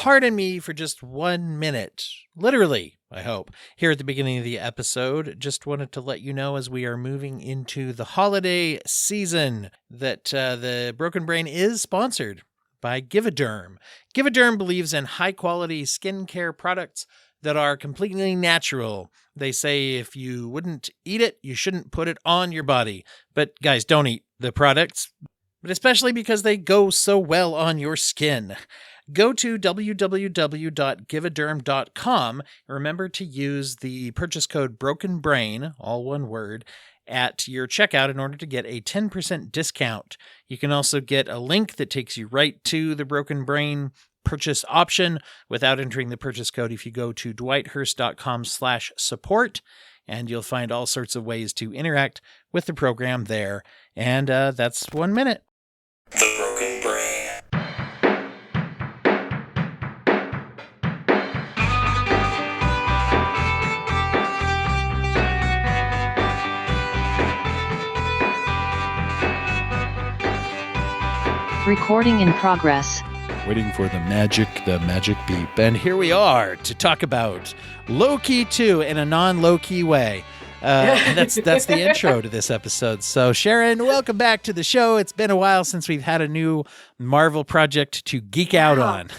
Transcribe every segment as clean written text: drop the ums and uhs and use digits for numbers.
pardon me for just 1 minute. Literally, I hope. Here at the beginning of the episode, just wanted to let you know as we are moving into the holiday season that the Broken Brain is sponsored by Givaderm. Givaderm believes in high-quality skincare products that are completely natural. They say if you wouldn't eat it, you shouldn't put it on your body. But guys, don't eat the products, but especially because they go so well on your skin. Go to www.givaderm.com and remember to use the purchase code BROKENBRAIN, all one word, at your checkout in order to get a 10% discount. You can also get a link that takes you right to the Broken Brain purchase option without entering the purchase code if you go to dwighthurst.com/support, and you'll find all sorts of ways to interact with the program there. And that's 1 minute. The Broken Brain. Recording in progress. Waiting for the magic beep. And here we are to talk about Loki 2 in a non-Loki way. And that's the intro to this episode. So Sharon, welcome back to the show. It's been a while since we've had a new Marvel project to geek out on.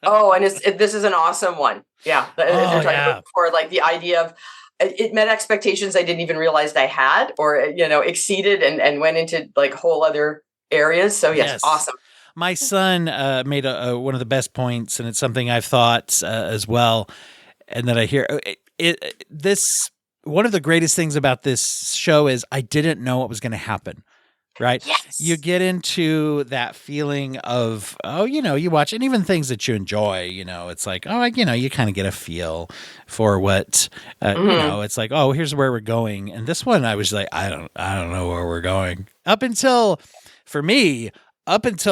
Oh, and this is an awesome one. Yeah. They're talking about before, like the idea of it met expectations I didn't even realize I had, or, exceeded and went into like whole other areas. So yes. Awesome. My son made one of the best points, and it's something I've thought as well, and that I hear. One of the greatest things about this show is I didn't know what was going to happen, right? Yes. You get into that feeling of, you watch, and even things that you enjoy, it's like, you kind of get a feel for what, it's like, oh, here's where we're going. And this one, I was like, I don't know where we're going. Up until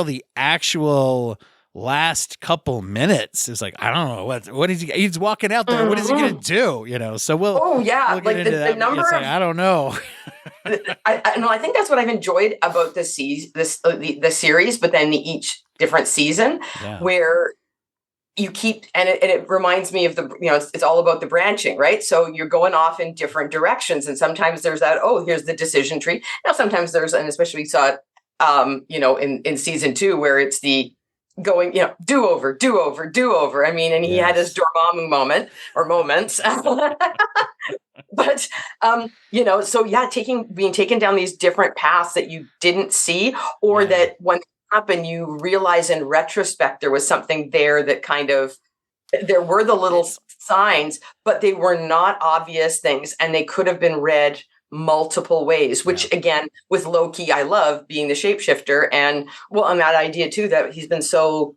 the actual last couple minutes, it's like, I don't know what is he's walking out there. What is he going to do? So we'll get into the that. number it's like, I don't know. I think that's what I've enjoyed about the series, but then each different season where you keep, and it reminds me of it's all about the branching, right? So you're going off in different directions. And sometimes there's that, here's the decision tree. Now, sometimes there's, and especially we saw it, in season 2, where it's the going, do over. I mean, and he had his Dormammu moment or moments, but, being taken down these different paths that you didn't see, or that when it happened, you realize in retrospect, there was something there that there were the little signs, but they were not obvious things, and they could have been read multiple ways, which again, with Loki, I love being the shapeshifter, and that idea too, that he's been so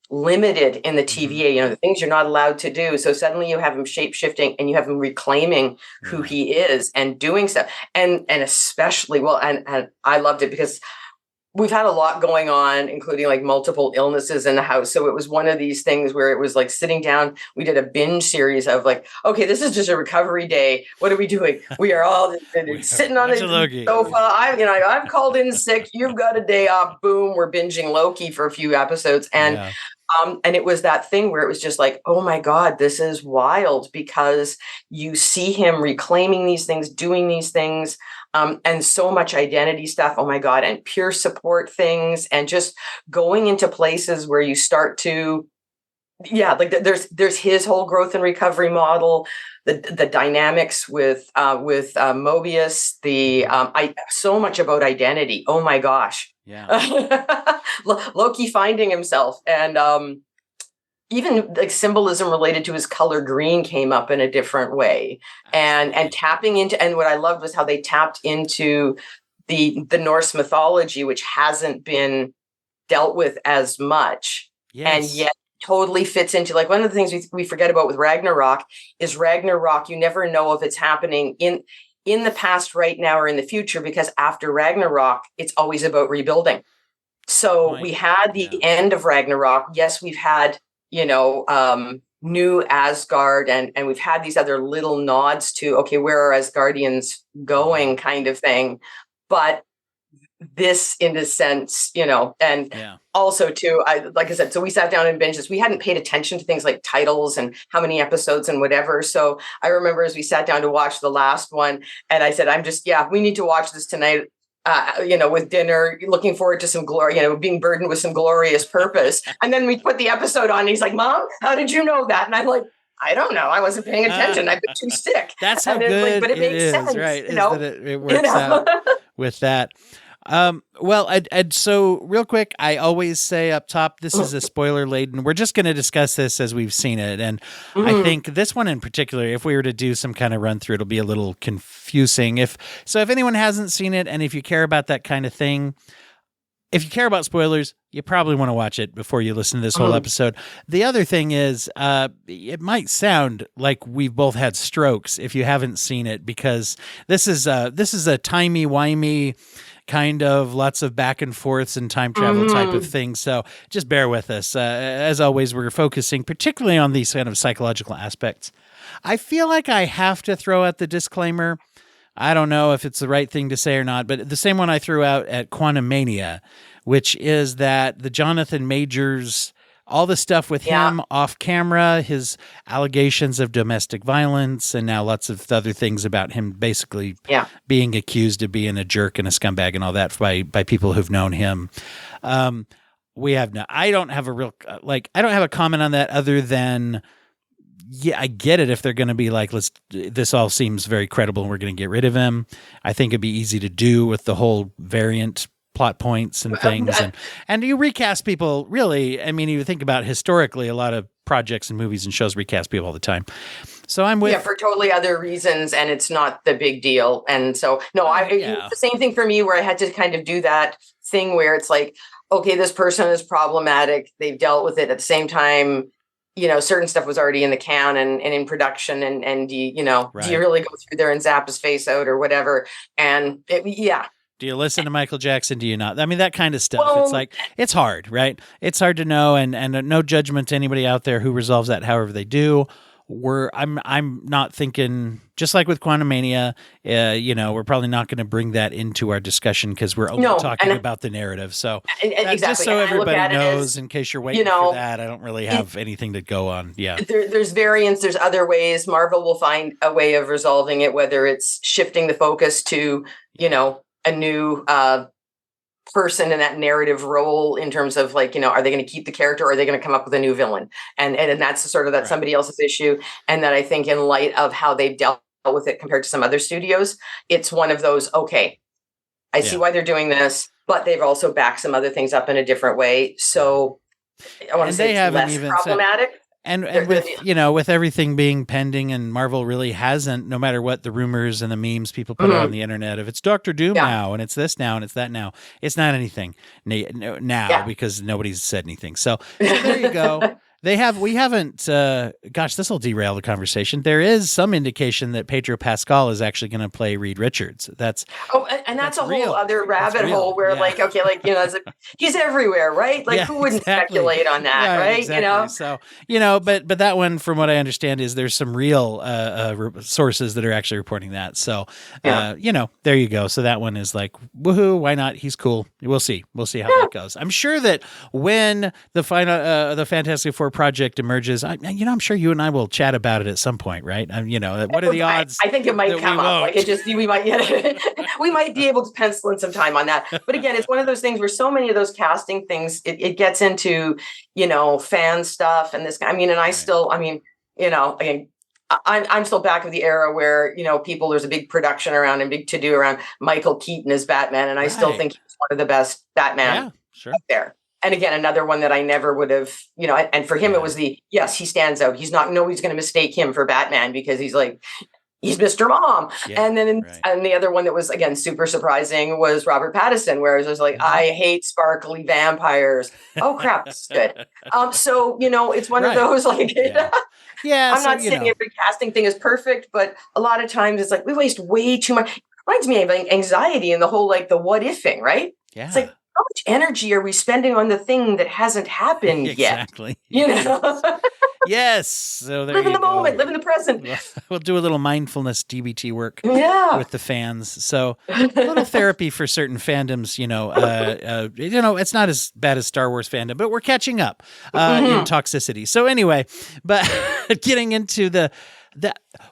limited in the TVA, the things you're not allowed to do. So suddenly you have him shapeshifting, and you have him reclaiming who he is and doing stuff. And especially, and I loved it because we've had a lot going on, including like multiple illnesses in the house. So it was one of these things where it was like sitting down, we did a binge series of like, okay, this is just a recovery day. What are we doing? We are all sitting on the sofa. I've called in sick. You've got a day off. Boom. We're binging Loki for a few episodes. And it was that thing where it was just like, oh my God, this is wild, because you see him reclaiming these things, doing these things. And so much identity stuff. Oh my God. And peer support things, and just going into places where you start to, there's his whole growth and recovery model, the dynamics with Mobius, so much about identity. Oh my gosh. Yeah. Loki finding himself, and, even like symbolism related to his color green came up in a different way, and tapping into, and what I loved was how they tapped into the Norse mythology, which hasn't been dealt with as much, and yet totally fits into, like, one of the things we forget about with Ragnarok is you never know if it's happening in the past, right now, or in the future, because after Ragnarok, it's always about rebuilding. So we had the end of Ragnarok. Yes, we've had new Asgard, and we've had these other little nods to, okay, where are Asgardians going, kind of thing. But this in a sense, and also too, like I said, so we sat down and binged this. We hadn't paid attention to things like titles and how many episodes and whatever. So I remember as we sat down to watch the last one, and I said, we need to watch this tonight. With dinner, looking forward to some glory, being burdened with some glorious purpose. And then we put the episode on. And he's like, "Mom, how did you know that?" And I'm like, "I don't know. I wasn't paying attention. I've been too sick." That's how good but it makes sense, right? Is that it works out with that. So real quick, I always say up top, this is a spoiler laden. We're just going to discuss this as we've seen it. And I think this one in particular, if we were to do some kind of run through, it'll be a little confusing. If anyone hasn't seen it, and if you care about that kind of thing, if you care about spoilers, you probably want to watch it before you listen to this whole episode. The other thing is, it might sound like we've both had strokes if you haven't seen it, because this is a timey-wimey kind of lots of back and forths and time travel type of thing. So just bear with us. As always, we're focusing particularly on these kind of psychological aspects. I feel like I have to throw out the disclaimer. I don't know if it's the right thing to say or not, but the same one I threw out at Quantumania, which is that the Jonathan Majors, all the stuff with him off camera, his allegations of domestic violence, and now lots of other things about him basically being accused of being a jerk and a scumbag and all that by people who've known him. I don't have a comment on that other than, I get it if they're going to be like, this all seems very credible and we're going to get rid of him. I think it'd be easy to do with the whole variant plot points and things. And you recast people, really. I mean, you think about historically, a lot of projects and movies and shows recast people all the time. So I'm with... Yeah, for totally other reasons, and it's not the big deal. And so, it's the same thing for me where I had to kind of do that thing where it's like, okay, this person is problematic. They've dealt with it. At the same time, certain stuff was already in the can and in production, and do you really go through there and zap his face out or whatever? And do you listen to Michael Jackson? Do you not? I mean, that kind of stuff. Well, it's like, it's hard, right? It's hard to know, and no judgment to anybody out there who resolves that however they do. I'm not thinking, just like with Quantumania, we're probably not going to bring that into our discussion because we're only talking about the narrative. So exactly. Just so everybody knows, in case you're waiting for that, I don't really have anything to go on. Yeah, there's variants. There's other ways. Marvel will find a way of resolving it, whether it's shifting the focus to, a new person in that narrative role in terms of are they going to keep the character or are they going to come up with a new villain? And that's that's somebody else's issue. And that I think in light of how they've dealt with it compared to some other studios, it's one of those, okay, I see why they're doing this, but they've also backed some other things up in a different way. So I want to say it's less problematic. And with, with everything being pending, and Marvel really hasn't, no matter what the rumors and the memes people put out on the internet, if it's Doctor Doom now, and it's this now, and it's that now, it's not anything now because nobody's said anything. So there you go. We haven't, this will derail the conversation. There is some indication that Pedro Pascal is actually going to play Reed Richards. That's a whole other rabbit hole where he's everywhere, right? Who wouldn't speculate on that, right? Exactly. So, but that one, from what I understand, is there's some real sources that are actually reporting that. So, there you go. So that one is like, woohoo, why not? He's cool. We'll see how that goes. I'm sure that when the final, the Fantastic Four project emerges, I'm sure you and I will chat about it at some point, right? What are the odds? I think it might come up. We might be able to pencil in some time on that. But again, it's one of those things where so many of those casting things, it gets into, fan stuff and this. Again, I'm still back of the era where, there's a big production around and big to do around Michael Keaton as Batman, and I still think he's one of the best Batman out there. And again, another one that I never would have, and for him, it was he stands out. Nobody's going to mistake him for Batman because he's Mr. Mom. Yeah, and then, and the other one that was, again, super surprising was Robert Pattinson, where it was like, I hate sparkly vampires. Oh, crap. That's good. So, it's one of those, I'm not saying every casting thing is perfect, but a lot of times it's like, we waste way too much. It reminds me of anxiety and the whole, the what ifing, right? Yeah. It's like, how much energy are we spending on the thing that hasn't happened yet? Exactly. Yes. So there Live in you the go. moment, live in the present. We'll do a little mindfulness DBT work Yeah. with the fans. So a little therapy for certain fandoms, it's not as bad as Star Wars fandom, but we're catching up in toxicity. So anyway, but getting into the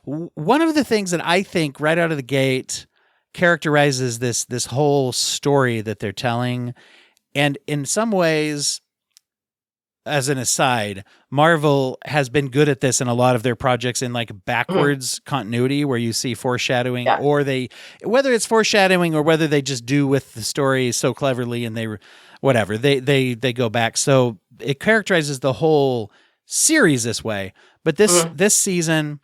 one of the things that I think right out of the gate characterizes this whole story that they're telling, and in some ways, as an aside, Marvel has been good at this in a lot of their projects in like backwards continuity where you see foreshadowing or whether it's foreshadowing or whether they just do with the story so cleverly and they go back. So it characterizes the whole series this way. But this season,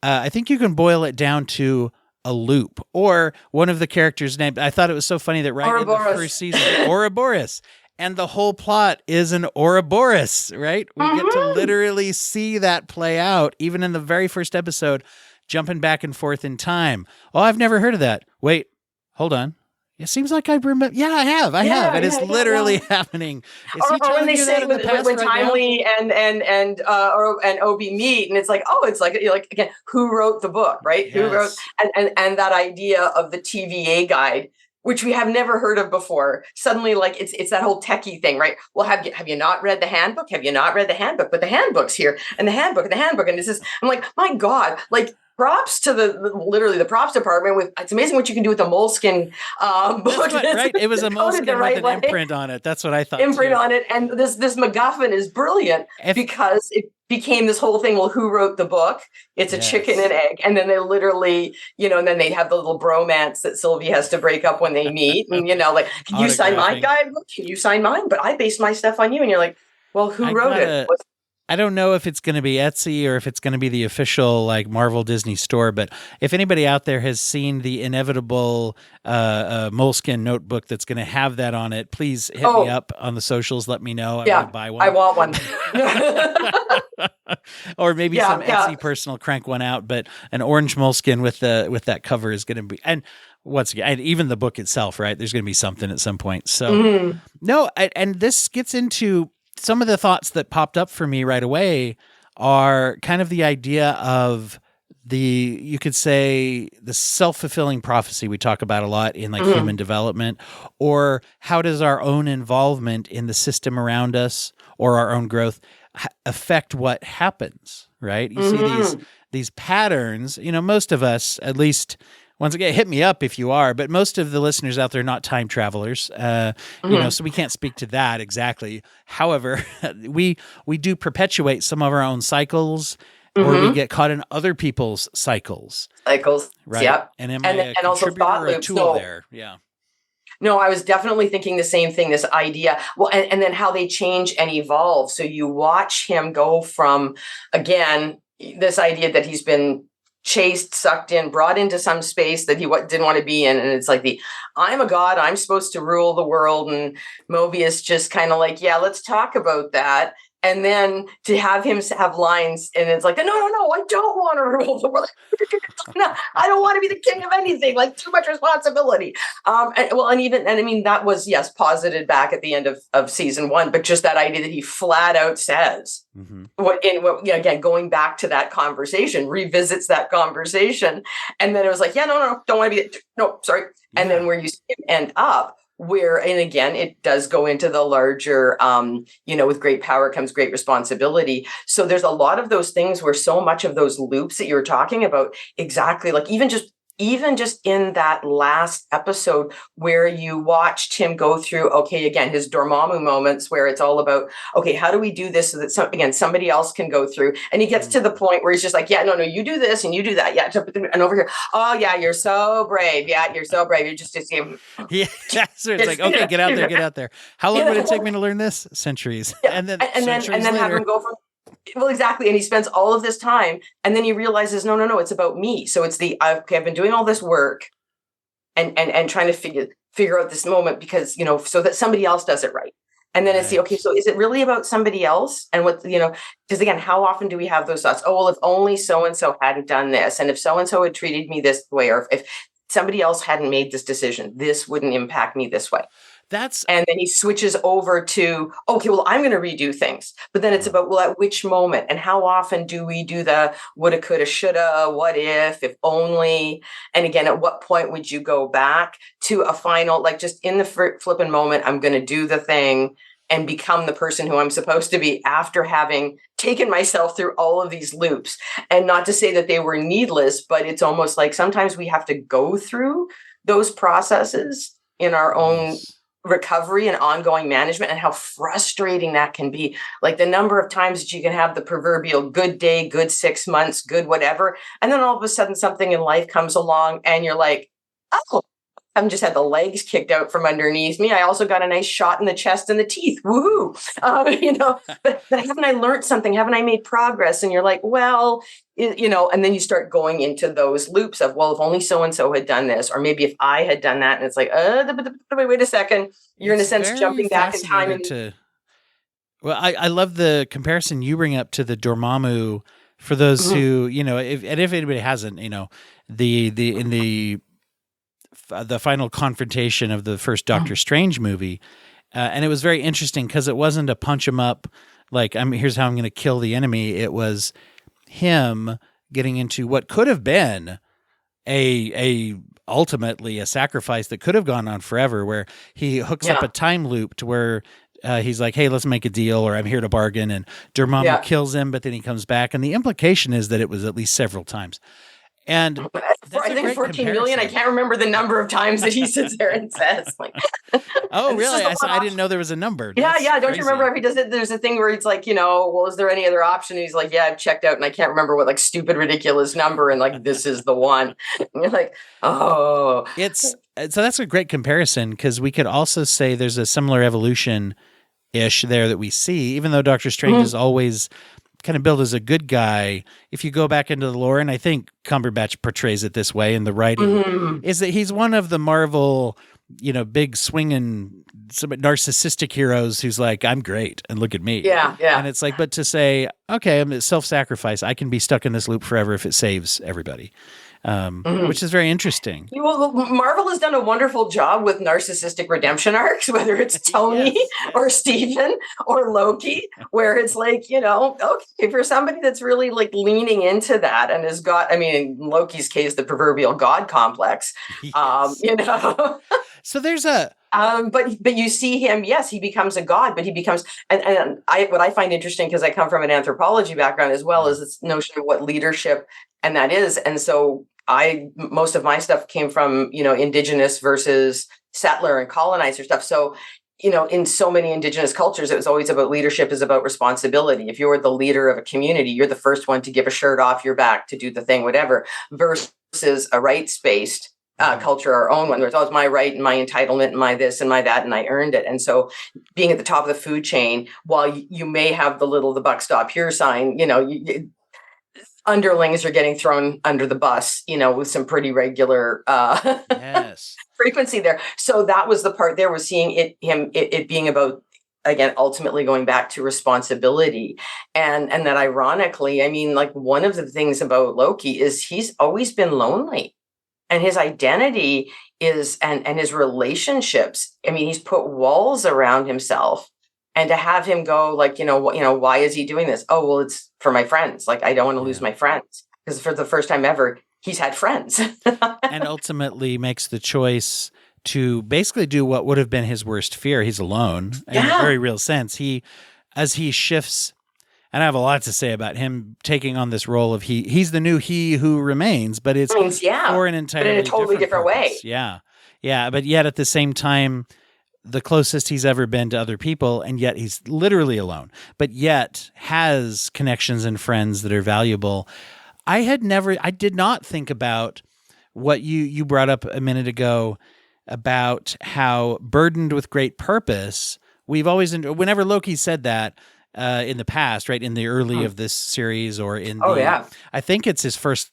I think you can boil it down to a loop or one of the characters' named. I thought it was so funny that right Ouroboros. in the first season, Ouroboros. And the whole plot is an Ouroboros, right? We get to literally see that play out, even in the very first episode, jumping back and forth in time. Oh, I've never heard of that. Wait, hold on. It seems like I remember. Yeah, I have. It is literally happening. Is he or when they say when right Timely and Obi meet, and it's like, oh, it's like again, who wrote the book, right? Yes. Who wrote and that idea of the TVA guide, which we have never heard of before. Suddenly, like it's that whole techie thing, right? Well, have you not read the handbook? Have you not read the handbook? But the handbook's here, and the handbook, and this is. I'm like, my God, like. Props to literally the props department. It's amazing what you can do with the moleskin book. Right, it was a moleskin with an imprint on it. That's what I thought. Imprint on it, and this MacGuffin is brilliant because it became this whole thing. Well, who wrote the book? It's a chicken and egg, and then they literally, and then they have the little bromance that Sylvie has to break up when they meet, and like, can you sign my guidebook? Can you sign mine? But I based my stuff on you, and you're like, well, who wrote it? I don't know if it's going to be Etsy or if it's going to be the official like Marvel Disney store, but if anybody out there has seen the inevitable moleskin notebook that's going to have that on it, please hit me up on the socials. Let me know. I want to buy one. I want one. Or maybe some Etsy personal crank one out, but an orange moleskin with that cover is going to be, and once again, and even the book itself, right? There's going to be something at some point. So and this gets into some of the thoughts that popped up for me right away are kind of the idea of you could say the self-fulfilling prophecy we talk about a lot in like human development, or how does our own involvement in the system around us or our own growth affect what happens, right? You see these patterns, most of us, at least, once again, hit me up if you are, but most of the listeners out there are not time travelers, so we can't speak to that exactly. However, we do perpetuate some of our own cycles, or we get caught in other people's cycles. Right? Yep. And am I a contributor or a tool there? Yeah. No, I was definitely thinking the same thing, this idea. Well, and then how they change and evolve. So you watch him go from, again, this idea that he's been chased, sucked in, brought into some space that he didn't want to be in. And it's like I'm a god, I'm supposed to rule the world. And Mobius just kind of like, yeah, let's talk about that. And then to have him have lines, and it's like, no, I don't want to rule the world. No, I don't want to be the king of anything. Like, too much responsibility. And I mean, that was posited back at the end of season 1, but just that idea that he flat out says again, going back to that conversation, revisits that conversation, and then it was like, no, don't want to be. No, sorry. Yeah. And then where you see him end up. And again, it does go into the larger, with great power comes great responsibility. So there's a lot of those things where so much of those loops that you were talking about, exactly, like even just in that last episode where you watched him go through, again, his Dormammu moments where it's all about, how do we do this so that somebody else can go through? And he gets to the point where he's just like, no, you do this and you do that. Yeah. And over here, you're so brave. Yeah, you're so brave. You're just yeah. So it's like, get out there. How long would it take me to learn this? Centuries. Yeah. And then have him go from, well, exactly. And he spends all of this time, and then he realizes, no, it's about me. So it's I've been doing all this work and trying to figure out this moment because, so that somebody else does it right. And then it's so is it really about somebody else? And what, because again, how often do we have those thoughts? Oh, well, if only so-and-so hadn't done this. And if so-and-so had treated me this way, or if somebody else hadn't made this decision, this wouldn't impact me this way. And then he switches over to, okay, well, I'm going to redo things. But then it's about, well, at which moment and how often do we do the woulda, coulda, shoulda, what if only? And again, at what point would you go back to a final, like just in the flipping moment, I'm going to do the thing and become the person who I'm supposed to be after having taken myself through all of these loops. And not to say that they were needless, but it's almost like sometimes we have to go through those processes in our own recovery and ongoing management, and how frustrating that can be. Like the number of times that you can have the proverbial good day, good 6 months, good whatever. And then all of a sudden something in life comes along and you're like, oh, I haven't just had the legs kicked out from underneath me. I also got a nice shot in the chest and the teeth. Woohoo. But haven't I learned something? Haven't I made progress? And you're like, well, and then you start going into those loops of, well, if only so-and-so had done this, or maybe if I had done that. And it's like, wait a second. You're in a sense jumping back in time. I love the comparison you bring up to the Dormammu for those who, if anybody hasn't, the final confrontation of the first Doctor Strange movie. And it was very interesting because it wasn't a punch him up, like, here's how I'm going to kill the enemy. It was him getting into what could have been ultimately a sacrifice that could have gone on forever, where he hooks up a time loop to where he's like, hey, let's make a deal, or I'm here to bargain. And Dormammu kills him, but then he comes back. And the implication is that it was at least several times. And I think 14 million. I can't remember the number of times that he sits there and says, like, oh, really? I didn't know there was a number. Yeah. Don't you remember if he does it? There's a thing where it's like, well, is there any other option? And he's like, yeah, I've checked out and I can't remember what like stupid, ridiculous number. And like, this is the one. And you're like, oh. So that's a great comparison, because we could also say there's a similar evolution-ish there that we see, even though Doctor Strange is always kind of billed as a good guy. If you go back into the lore, and I think Cumberbatch portrays it this way in the writing, is that he's one of the Marvel, big swinging narcissistic heroes who's like, I'm great and look at me. Yeah. And it's like, but to say, okay, I'm self-sacrifice, I can be stuck in this loop forever if it saves everybody. Which is very interesting. Well, Marvel has done a wonderful job with narcissistic redemption arcs, whether it's Tony or Stephen or Loki, where it's like, okay, for somebody that's really like leaning into that and has got, in Loki's case, the proverbial God complex, So there's a, but you see him, yes, he becomes a god, but he becomes, what I find interesting, because I come from an anthropology background as well, is this notion of what leadership and that is. And so most of my stuff came from, indigenous versus settler and colonizer stuff. So, in so many indigenous cultures, it was always about leadership is about responsibility. If you're the leader of a community, you're the first one to give a shirt off your back, to do the thing, whatever, versus a rights-based culture, our own one, where it's always my right and my entitlement and my this and my that, and I earned it. And so being at the top of the food chain, while you may have the buck stop here sign, underlings are getting thrown under the bus, with some pretty regular frequency there. So that was the part there, was seeing it being about, again, ultimately going back to responsibility. And that ironically, like one of the things about Loki is he's always been lonely. And his identity is, and his relationships, he's put walls around himself. And to have him go like, why is he doing this? Oh, well, it's for my friends. Like, I don't want to lose my friends. Because for the first time ever, he's had friends. And ultimately makes the choice to basically do what would have been his worst fear. He's alone in a very real sense. As he shifts, and I have a lot to say about him taking on this role of he's the new he who remains, but it's for an entirely but in a totally different way. Yeah. Yeah. But yet at the same time, the closest he's ever been to other people, and yet he's literally alone, but yet has connections and friends that are valuable. I did not think about what you brought up a minute ago about how burdened with great purpose we've always, whenever Loki said that in the past, right, in the early of this series, or in I think it's his first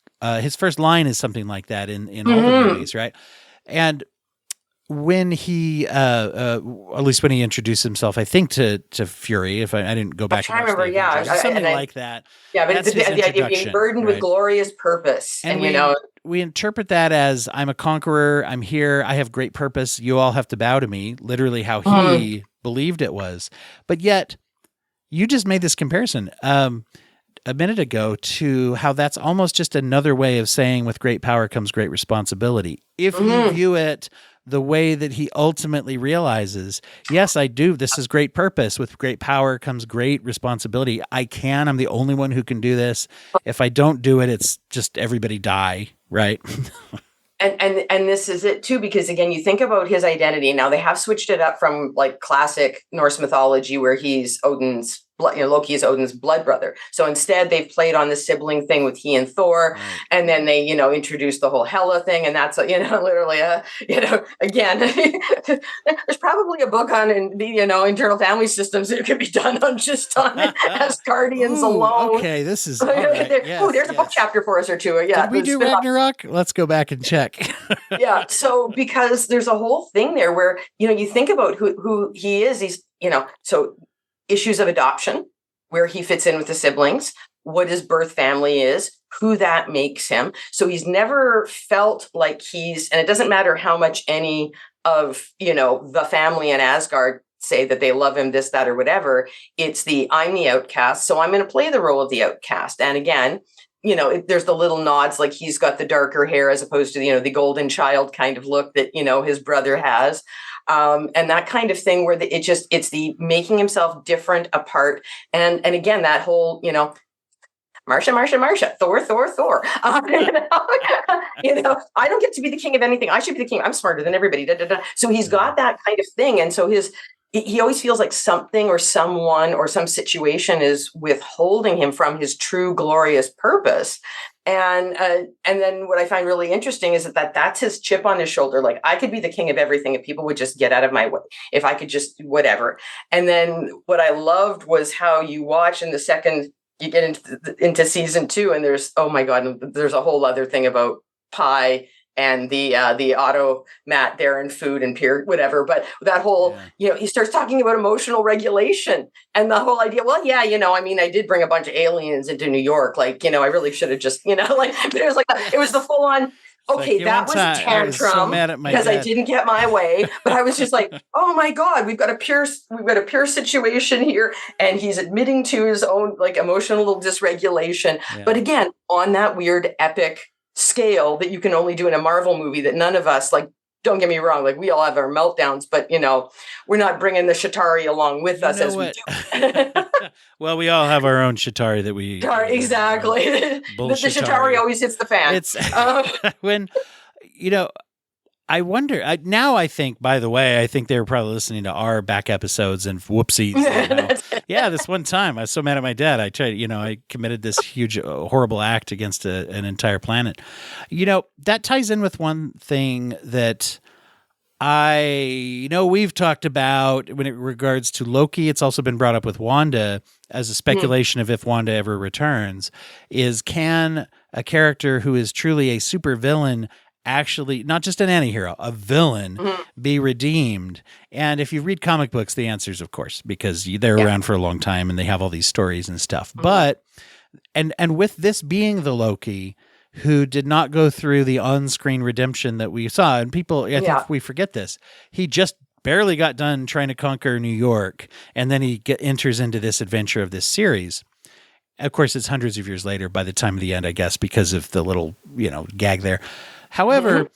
line is something like that in all the movies, right? And when he, at least when he introduced himself, I think to Fury, if I didn't go back. I remember, something like that. Yeah, but it's the idea of being burdened with glorious purpose, and we interpret that as I'm a conqueror. I'm here. I have great purpose. You all have to bow to me. Literally how he believed it was. But yet you just made this comparison a minute ago to how that's almost just another way of saying with great power comes great responsibility. If you view it the way that he ultimately realizes, yes, I do. This is great purpose. With great power comes great responsibility. I'm the only one who can do this. If I don't do it, it's just everybody die, right? And this is it too, because again, you think about his identity. Now they have switched it up from like classic Norse mythology where he's Odin's Loki is Odin's blood brother. So instead they've played on the sibling thing with he and Thor. Right. And then they, introduced the whole Hela thing. And that's, literally, again, there's probably a book on, internal family systems that could be done on Asgardians alone. Okay. This is, all right. There's a book chapter for us or two. Yeah. Did we do Ragnarok? Let's go back and check. Yeah. So, because there's a whole thing there where, you think about who he is, he's, so issues of adoption, where he fits in with the siblings, what his birth family is, who that makes him. So he's never felt like and it doesn't matter how much any of, the family in Asgard say that they love him, this, that, or whatever. It's I'm the outcast. So I'm going to play the role of the outcast. And again, there's the little nods, like he's got the darker hair as opposed to, the golden child kind of look that, his brother has. And that kind of thing where it's the making himself different apart. And again, that whole, Marsha, Thor. I don't get to be the king of anything. I should be the king. I'm smarter than everybody. Da, da, da. So he's got that kind of thing. And so he always feels like something or someone or some situation is withholding him from his true glorious purpose. And then what I find really interesting is that's his chip on his shoulder. Like, I could be the king of everything if people would just get out of my way, if I could just whatever. And then what I loved was how you watch in the second you get into season 2, and there's, oh my God, there's a whole other thing about pie and the automat there and food and peer, whatever. But that whole, he starts talking about emotional regulation and the whole idea. Well, I did bring a bunch of aliens into New York. Like, I really should have just, but it was like, it was the full on, okay, that was a tantrum. I was so mad at my because dad. I didn't get my way, but I was just like, oh my God, we've got a pure situation here. And he's admitting to his own like emotional dysregulation. Yeah. But again, on that weird epic scale that you can only do in a Marvel movie that none of us, like, don't get me wrong, like we all have our meltdowns, but we're not bringing the Shatari along with us as we do. Well, we all have our own Shatari that we exactly. The Shatari always hits the fan. It's when I wonder now. I think, by the way, I think they were probably listening to our back episodes and whoopsies. Yeah, this one time I was so mad at my dad. I tried, I committed this huge, horrible act against an entire planet. That ties in with one thing that I know we've talked about when it regards to Loki. It's also been brought up with Wanda as a speculation of if Wanda ever returns. Is can a character who is truly a supervillain actually, not just an anti-hero, a villain, be redeemed? And if you read comic books, the answer is, of course, because they're around for a long time and they have all these stories and stuff. But, and with this being the Loki who did not go through the on-screen redemption that we saw, and people, I think we forget this, he just barely got done trying to conquer New York, and then he enters into this adventure of this series. Of course, it's hundreds of years later by the time of the end, I guess, because of the little, gag there. However,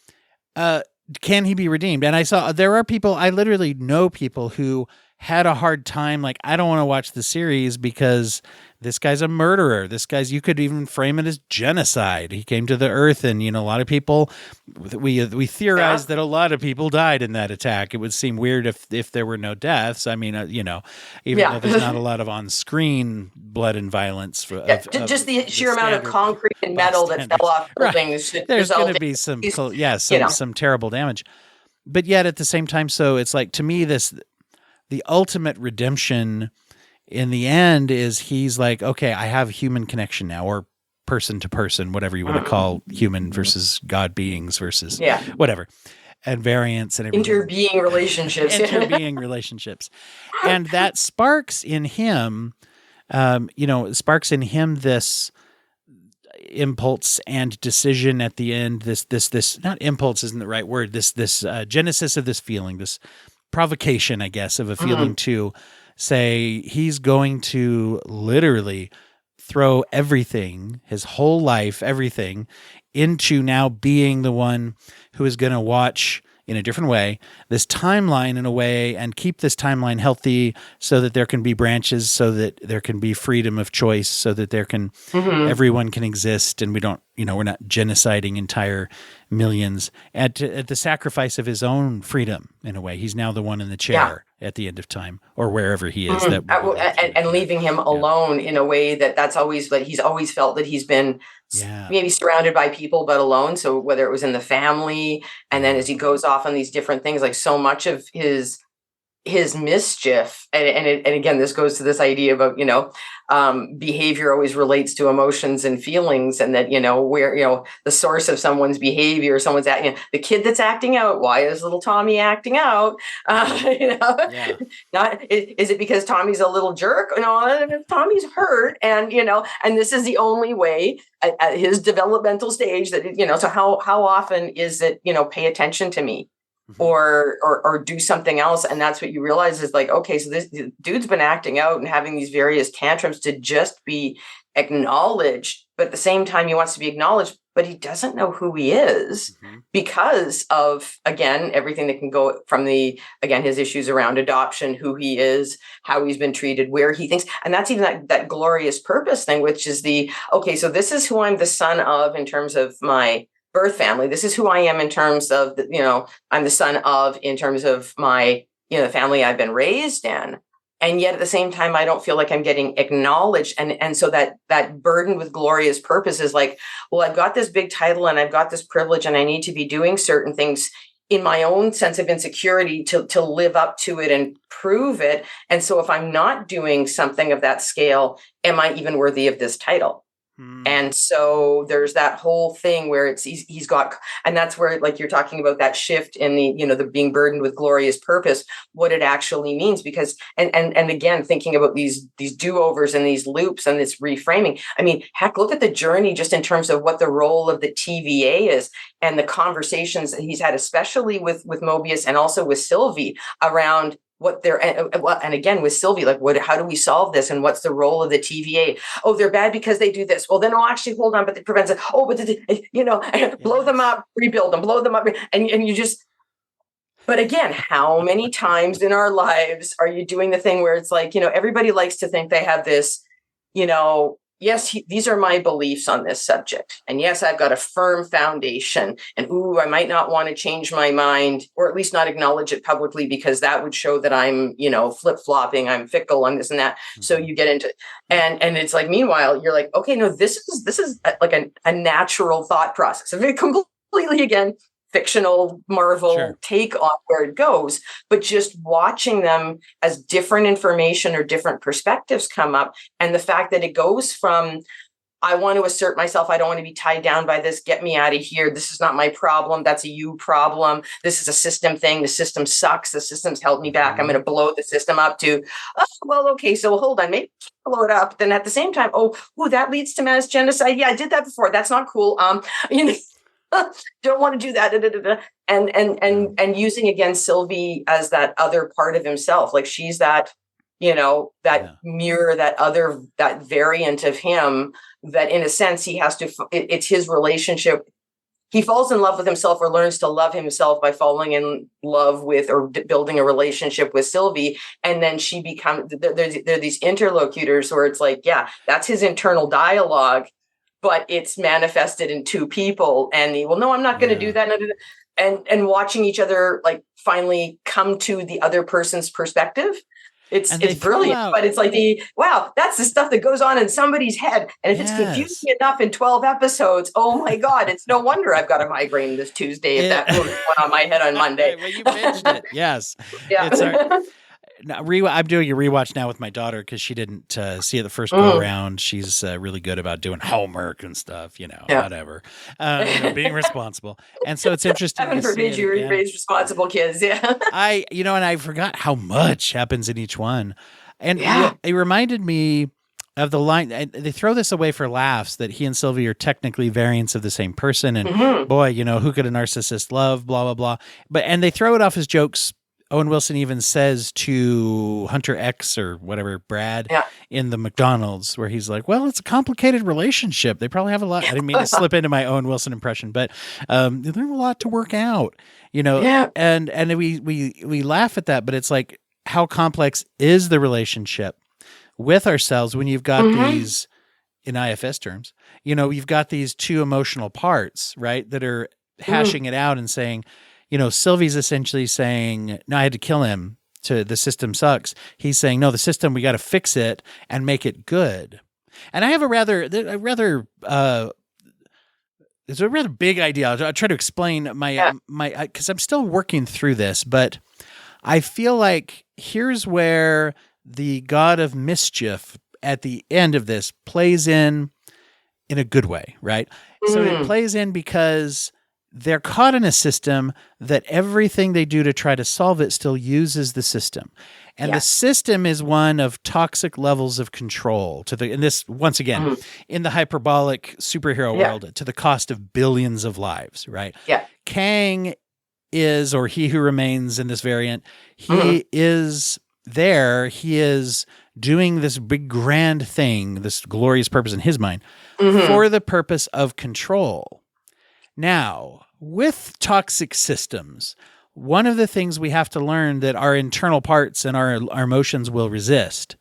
can he be redeemed? And there are people, I literally know people who had a hard time. Like, I don't want to watch the series because this guy's a murderer. You could even frame it as genocide. He came to the earth and, a lot of people, we theorized that a lot of people died in that attack. It would seem weird if there were no deaths. I mean, even though there's not a lot of on-screen blood and violence. Just the sheer amount of concrete and metal that fell off buildings. Right. There's going to be some terrible damage. But yet at the same time, so it's like, to me, the ultimate redemption in the end is he's like, okay, I have human connection now, or person to person, whatever you want to call human versus God beings versus whatever, and variants and everything. Interbeing relationships. And that sparks in him, this, impulse and decision at the end. This not impulse isn't the right word. This genesis of this feeling, this provocation, I guess, of a feeling to say he's going to literally throw everything, his whole life, everything, into now being the one who is going to watch in a different way this timeline in a way and keep this timeline healthy so that there can be branches, so that there can be freedom of choice, so that there can everyone can exist, and we don't, we're not genociding entire millions at the sacrifice of his own freedom. In a way, he's now the one in the chair at the end of time, or wherever he is, and leaving him alone in a way that's always, like, he's always felt that he's been maybe surrounded by people but alone. So whether it was in the family, and then as he goes off on these different things, like so much of his mischief, and again, this goes to this idea about behavior always relates to emotions and feelings, and that where the source of someone's behavior, someone's acting, the kid that's acting out, why is little Tommy acting out? Not is it because Tommy's a little jerk? Tommy's hurt, and and this is the only way at his developmental stage that so how often is it pay attention to me, or do something else. And that's what you realize is, like, okay, so this dude's been acting out and having these various tantrums to just be acknowledged, but at the same time he wants to be acknowledged, but he doesn't know who he is because of, again, everything that can go from his issues around adoption, who he is, how he's been treated, where he thinks. And that's even that glorious purpose thing, which is so this is who I'm the son of in terms of my birth family. This is who I am in terms of, I'm the son of in terms of my, the family I've been raised in. And yet at the same time, I don't feel like I'm getting acknowledged. And so that burden with glorious purpose is like, well, I've got this big title and I've got this privilege and I need to be doing certain things in my own sense of insecurity to live up to it and prove it. And so if I'm not doing something of that scale, am I even worthy of this title? And so there's that whole thing where he's got, and that's where, like, you're talking about that shift in the being burdened with glorious purpose, what it actually means. Because, and again, thinking about these do-overs and these loops and this reframing. I mean, heck, look at the journey just in terms of what the role of the TVA is and the conversations that he's had, especially with Mobius and also with Sylvie around what they're, and again with Sylvie, like, how do we solve this, and what's the role of the TVA? Oh, they're bad because they do this. Well, then, actually, hold on, but it prevents it. Oh, but blow them up, rebuild them, blow them up, and you just. But again, how many times in our lives are you doing the thing where it's like, everybody likes to think they have this, yes, these are my beliefs on this subject. And yes, I've got a firm foundation, and I might not want to change my mind, or at least not acknowledge it publicly, because that would show that I'm, flip-flopping, I'm fickle, I'm this and that. So you get into, and it's like, meanwhile, you're like, okay, no, this is like a natural thought process. I mean, completely, again, fictional Marvel take on where it goes, but just watching them as different information or different perspectives come up. And the fact that it goes from, I want to assert myself, I don't want to be tied down by this, get me out of here, this is not my problem, that's a you problem, this is a system thing, the system sucks, the system's held me back, I'm going to blow the system up, to, okay, so hold on, maybe blow it up. Then at the same time, that leads to mass genocide. Yeah, I did that before, that's not cool. Don't want to do that. And using, again, Sylvie as that other part of himself, like she's that, mirror, that variant of him, that in a sense he has to, it's his relationship. He falls in love with himself, or learns to love himself by falling in love with, or building a relationship with Sylvie. And then she becomes, there are these interlocutors where it's like, yeah, that's his internal dialogue, but it's manifested in two people, and no, I'm not going to do that. And watching each other, like, finally come to the other person's perspective. It's brilliant, but it's like that's the stuff that goes on in somebody's head. And if it's confusing enough in 12 episodes, oh my God, it's no wonder I've got a migrane this Tuesday if that movie went on my head on Monday. Well, you mentioned it. Yes. Yeah. I'm doing a rewatch now with my daughter because she didn't see it the first go around. She's really good about doing homework and stuff, whatever, being responsible. And so it's interesting. Heaven forbid you raise responsible kids. Yeah. And I forgot how much happens in each one. And it reminded me of the line. And they throw this away for laughs that he and Sylvie are technically variants of the same person. And boy, who could a narcissist love? Blah, blah, blah. And they throw it off as jokes. Owen Wilson even says to Hunter X or whatever, Brad, in the McDonald's, where he's like, well, it's a complicated relationship. They probably have a lot. I didn't mean to slip into my Owen Wilson impression, but there's a lot to work out, and we laugh at that, but it's like, how complex is the relationship with ourselves when you've got these, in IFS terms, you've got these two emotional parts, right, that are hashing it out and saying, Sylvie's essentially saying, no, I had to kill him. The system sucks. He's saying, no, the system, we got to fix it and make it good. And I have it's a rather big idea. I'll try to explain my because I'm still working through this, but I feel like here's where the God of Mischief at the end of this plays in a good way, right? So it plays in because they're caught in a system that everything they do to try to solve it still uses the system. And the system is one of toxic levels of control and this, once again, in the hyperbolic superhero world, to the cost of billions of lives, right? Yeah. Kang is, or he who remains in this variant, he is there. He is doing this big grand thing, this glorious purpose in his mind, for the purpose of control. Now, with toxic systems, one of the things we have to learn that our internal parts and our emotions will resist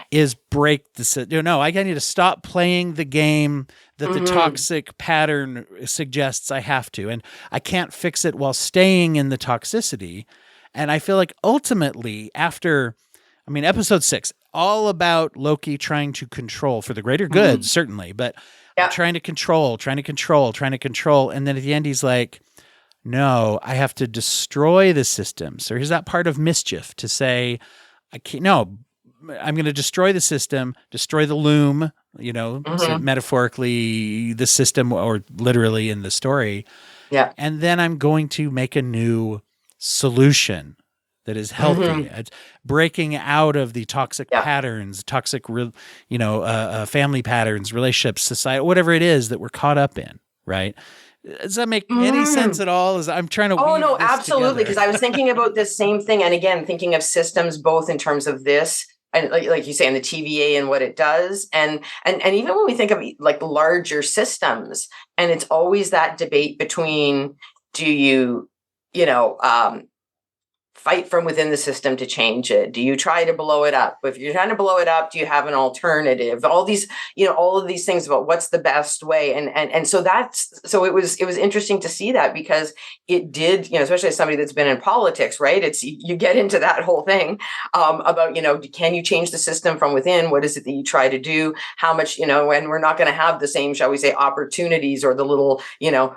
is break the system. No, I need to stop playing the game that the toxic pattern suggests I have to. And I can't fix it while staying in the toxicity. And I feel like ultimately episode 6, all about Loki trying to control for the greater good, certainly, but trying to control. And then at the end, he's like, no, I have to destroy the system. So here's that part of mischief to say, I'm going to destroy the system, destroy the loom, so metaphorically the system or literally in the story. Yeah. And then I'm going to make a new solution that is healthy. It's breaking out of the toxic patterns, toxic, family patterns, relationships, society, whatever it is that we're caught up in, right? Does that make any sense at all? I'm trying to weave no, this absolutely. together. Because I was thinking about this same thing. And again, thinking of systems, both in terms of this and like you say, in the TVA and what it does. And even when we think of like larger systems, and it's always that debate between, do you, fight from within the system to change it? Do you try to blow it up? If you're trying to blow it up, do you have an alternative? All these, all of these things about what's the best way. And so it was interesting to see that, because it did, especially as somebody that's been in politics, right? It's, you get into that whole thing about, can you change the system from within? What is it that you try to do? How much, and we're not going to have the same, shall we say, opportunities, or the little,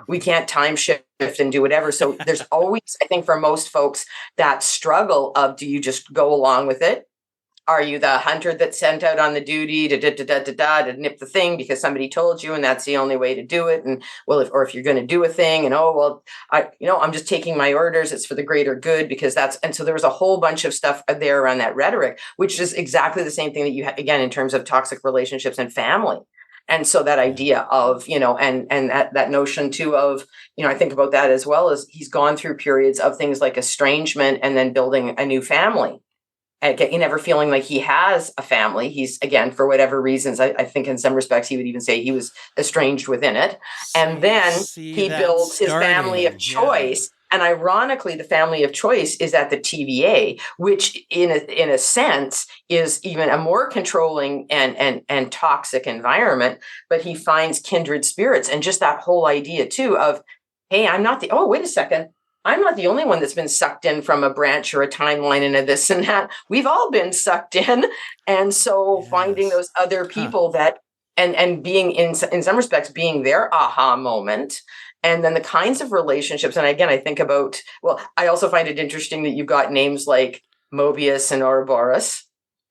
we can't time shift and do whatever. So there's always, I think, for most folks, that struggle of, do you just go along with it? Are you the hunter that's sent out on the duty to nip the thing because somebody told you and that's the only way to do it? And if you're going to do a thing and I'm just taking my orders, it's for the greater good because and so there was a whole bunch of stuff there around that rhetoric, which is exactly the same thing that you again, in terms of toxic relationships and family. And so that idea of, and that notion too of, I think about that as well, as he's gone through periods of things like estrangement and then building a new family. And never feeling like he has a family. He's, again, for whatever reasons, I think in some respects, he would even say he was estranged within it. And then he builds his family of choice. And ironically, the family of choice is at the TVA, which in a sense is even a more controlling and toxic environment. But he finds kindred spirits, and just that whole idea too of, hey, wait a second. I'm not the only one that's been sucked in from a branch or a timeline and a this and that. We've all been sucked in. And so finding those other people that, and being in some respects, being their aha moment. And then the kinds of relationships. And again, I think about, I also find it interesting that you've got names like Mobius and Ouroboros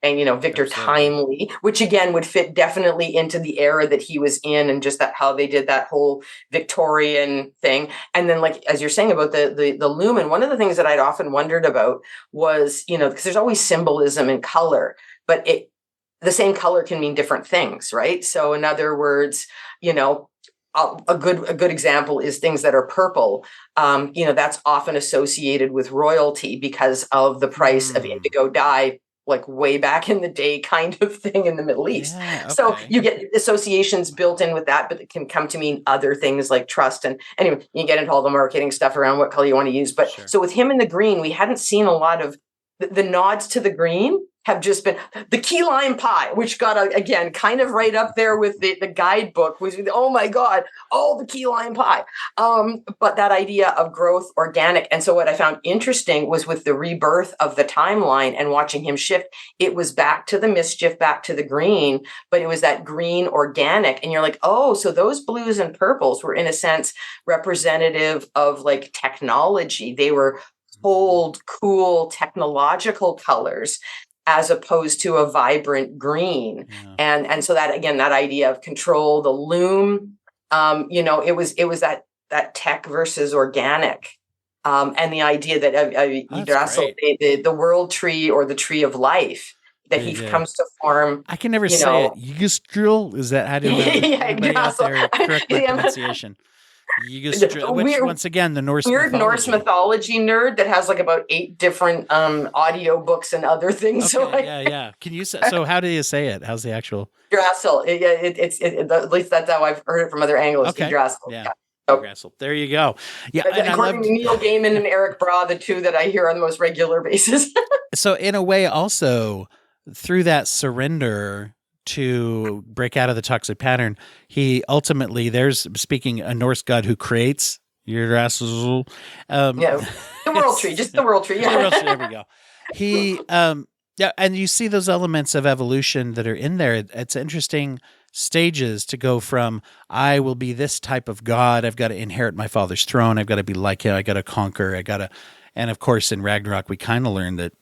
and, Victor Timely, which again would fit definitely into the era that he was in, and just that how they did that whole Victorian thing. And then, like, as you're saying about the lumen, one of the things that I'd often wondered about was, because there's always symbolism and color, but the same color can mean different things, right? So in other words, you know, a good example is things that are purple. You know, that's often associated with royalty because of the price of indigo dye, like way back in the day kind of thing in the Middle East. Yeah, So okay. you get associations built in with that, but it can come to mean other things like trust. And anyway, you get into all the marketing stuff around what color you want to use. But Sure. so with him in the green, we hadn't seen a lot of the nods to the green have just been the key lime pie, which got, again, kind of right up there with the guidebook, was, oh my God, oh, the key lime pie. But that idea of growth, organic. And so what I found interesting was with the rebirth of the timeline and watching him shift, it was back to the mischief, back to the green, but it was that green organic. And you're like, oh, so those blues and purples were in a sense representative of like technology. They were bold, cool, technological colors as opposed to a vibrant green. Yeah. And so that, again, that idea of control, the loom, you know, it was that tech versus organic. And the idea that the world tree or the tree of life, that he comes to form. I can never say it. Yggdrasil? Is that how do everybody out there correct my pronunciation? Which once again, the Norse weird mythology. Norse mythology nerd that has like about 8 different audio books and other things. Okay, so yeah. Can you so how do you say it? How's the actual? Yggdrasil. At least that's how I've heard it from other angles. Okay. Yggdrasil. Yeah. Yggdrasil. There you go. Yeah. And according to Neil Gaiman and Eric Bra, the two that I hear on the most regular basis. So in a way, also through that surrender to break out of the toxic pattern, he ultimately, there's speaking a Norse god who creates Yggdrasil. The world tree, just the world tree. Yeah. There we go. He, and you see those elements of evolution that are in there. It's interesting stages to go from, I will be this type of god. I've got to inherit my father's throne. I've got to be like him. I got to conquer. And of course in Ragnarok, we kind of learned that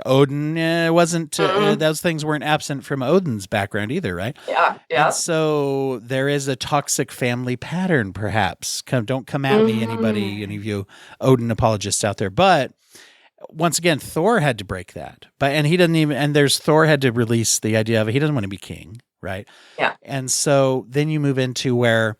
Odin wasn't, those things weren't absent from Odin's background either, right? Yeah. And so there is a toxic family pattern, perhaps. Don't come at me, any of you Odin apologists out there. But once again, Thor had to break that. And he doesn't even, and Thor had to release the idea of he doesn't want to be king, right? Yeah. And so then you move into where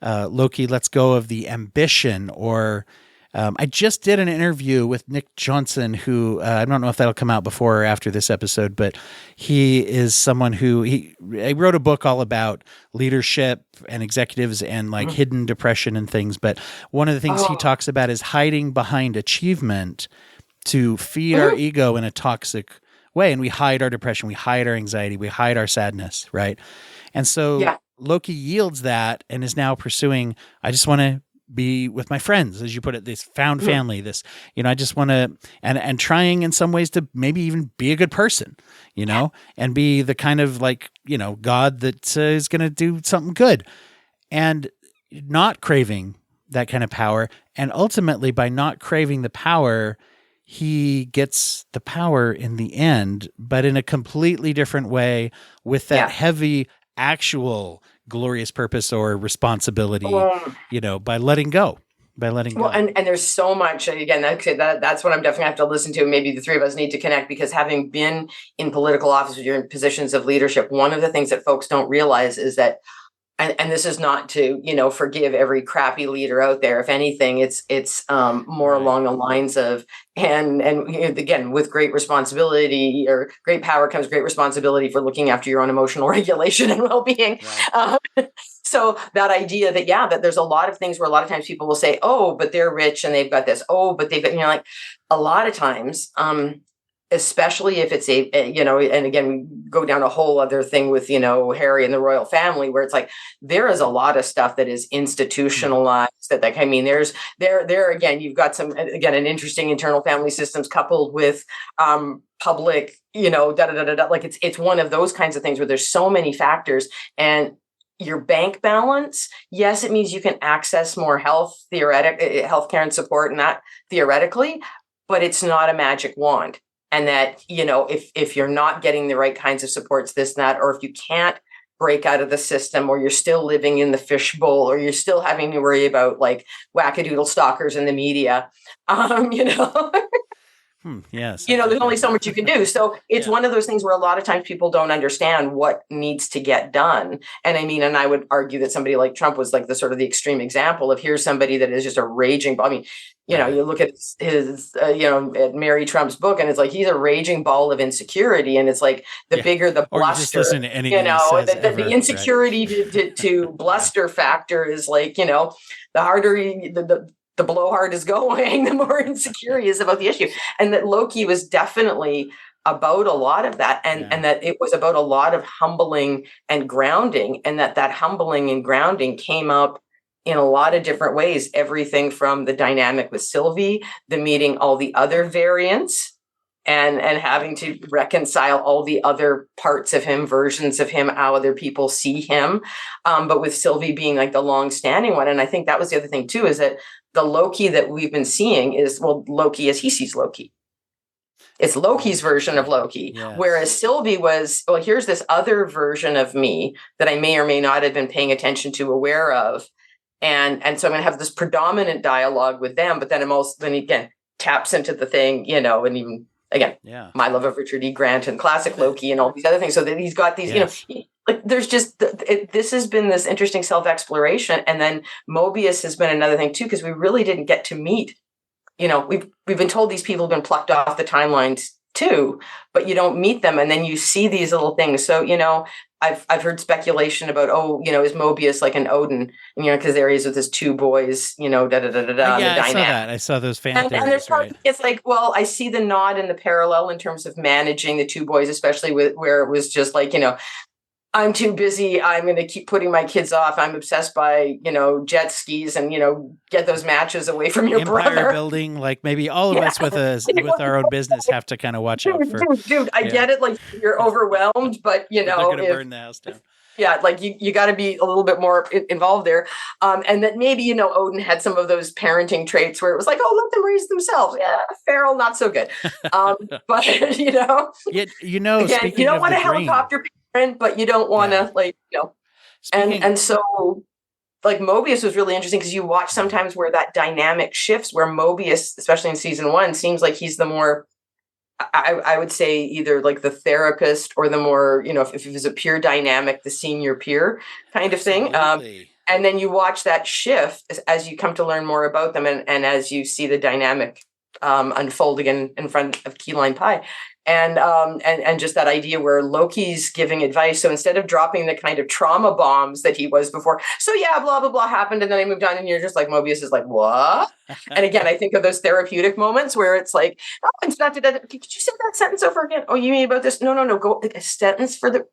Loki lets go of the ambition or. I just did an interview with Nick Johnson, who I don't know if that'll come out before or after this episode, but he is someone who he wrote a book all about leadership and executives and like hidden depression and things. But one of the things he talks about is hiding behind achievement to feed our ego in a toxic way. And we hide our depression, we hide our anxiety, we hide our sadness, right? And so Loki yields that and is now pursuing, I just want to be with my friends, as you put it, this found family, this, I just want to, and trying in some ways to maybe even be a good person, and be the kind of like, God that is going to do something good and not craving that kind of power. And ultimately by not craving the power, he gets the power in the end, but in a completely different way with that heavy actual glorious purpose or responsibility, by letting go. Well, and there's so much, again, that's what I'm definitely have to listen to. Maybe the three of us need to connect, because having been in political office, you're in positions of leadership. One of the things that folks don't realize is that, and this is not to, forgive every crappy leader out there. If anything, it's more along the lines of, and again, with great responsibility or great power comes great responsibility for looking after your own emotional regulation and well-being. Right. So that idea that there's a lot of things where a lot of times people will say, oh, but they're rich and they've got this. Oh, but they've got, like a lot of times, especially if it's and again, we go down a whole other thing with, Harry and the royal family, where it's like, there is a lot of stuff that is institutionalized there again, you've got an interesting internal family systems coupled with, public, like it's one of those kinds of things where there's so many factors. And your bank balance, yes, it means you can access more healthcare and support and that theoretically, but it's not a magic wand. And that, if you're not getting the right kinds of supports, this and that, or if you can't break out of the system, or you're still living in the fishbowl, or you're still having to worry about like wackadoodle stalkers in the media, Yes. There's only so much you can do. So it's Yeah. one of those things where a lot of times people don't understand what needs to get done. And I would argue that somebody like Trump was like the sort of the extreme example of here's somebody that is just a raging. You look at his at Mary Trump's book, and it's like he's a raging ball of insecurity, and it's like the bigger the bluster, or you just listen to anything he says the insecurity to bluster factor is like the harder the blowhard is going, the more insecure he is about the issue. And that Loki was definitely about a lot of that, and that it was about a lot of humbling and grounding, and that humbling and grounding came up in a lot of different ways. Everything from the dynamic with Sylvie, the meeting all the other variants, and having to reconcile all the other parts of him, versions of him, how other people see him. But with Sylvie being like the long-standing one. And I think that was the other thing too, is that the Loki that we've been seeing is, Loki as he sees Loki. It's Loki's version of Loki. Yes. Whereas Sylvie was, here's this other version of me that I may or may not have been paying attention to, aware of. And so I'm going to have this predominant dialogue with them, but then then again, taps into the thing, and even, again, my love of Richard E. Grant and classic Loki and all these other things. So that he's got these, there's just, this has been this interesting self-exploration. And then Mobius has been another thing too, because we really didn't get to meet, we've been told these people have been plucked off the timelines too, but you don't meet them. And then you see these little things. So, I've heard speculation about, is Mobius like an Odin, because there he is with his two boys, da da da da da. Yeah, I saw that. I saw those fan theories. And there's it's like, I see the nod and the parallel in terms of managing the two boys, especially where it was just like, I'm too busy. I'm going to keep putting my kids off. I'm obsessed by, jet skis and, get those matches away from your Empire brother. building, like maybe all of us with our own business have to kind of watch out for. Dude, I get it. Like you're overwhelmed, but they're going to burn the house down. Yeah, like you got to be a little bit more involved there. And that maybe, Odin had some of those parenting traits where it was like, let them raise themselves. Yeah, feral, not so good. But, again, you don't want a helicopter parent, but you don't want to and so like Mobius was really interesting because you watch sometimes where that dynamic shifts, where Mobius, especially in season 1, seems like he's the more, I would say either like the therapist or the more, if it was a peer dynamic, the senior peer kind of thing. And then you watch that shift as you come to learn more about them and as you see the dynamic unfold again in front of Key Lime Pie. And just that idea where Loki's giving advice. So instead of dropping the kind of trauma bombs that he was before, so blah, blah, blah happened. And then I moved on and you're just like, Mobius is like, what? And again, I think of those therapeutic moments where it's like, it's not, could you say that sentence over again? Oh, you mean about this? No, go a sentence for the,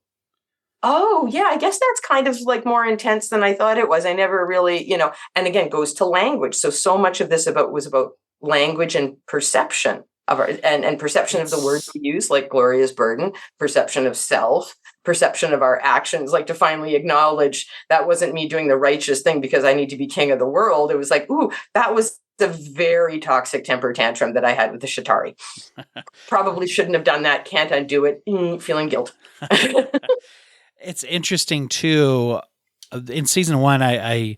I guess that's kind of like more intense than I thought it was. I never really, and again, goes to language. So much of this was about language and perception. And perception of the words we use, like glorious burden, perception of self, perception of our actions, like to finally acknowledge that wasn't me doing the righteous thing because I need to be king of the world. It was like, that was a very toxic temper tantrum that I had with the Shatari. Probably shouldn't have done that. Can't undo it. Feeling guilt. It's interesting too. In season 1, I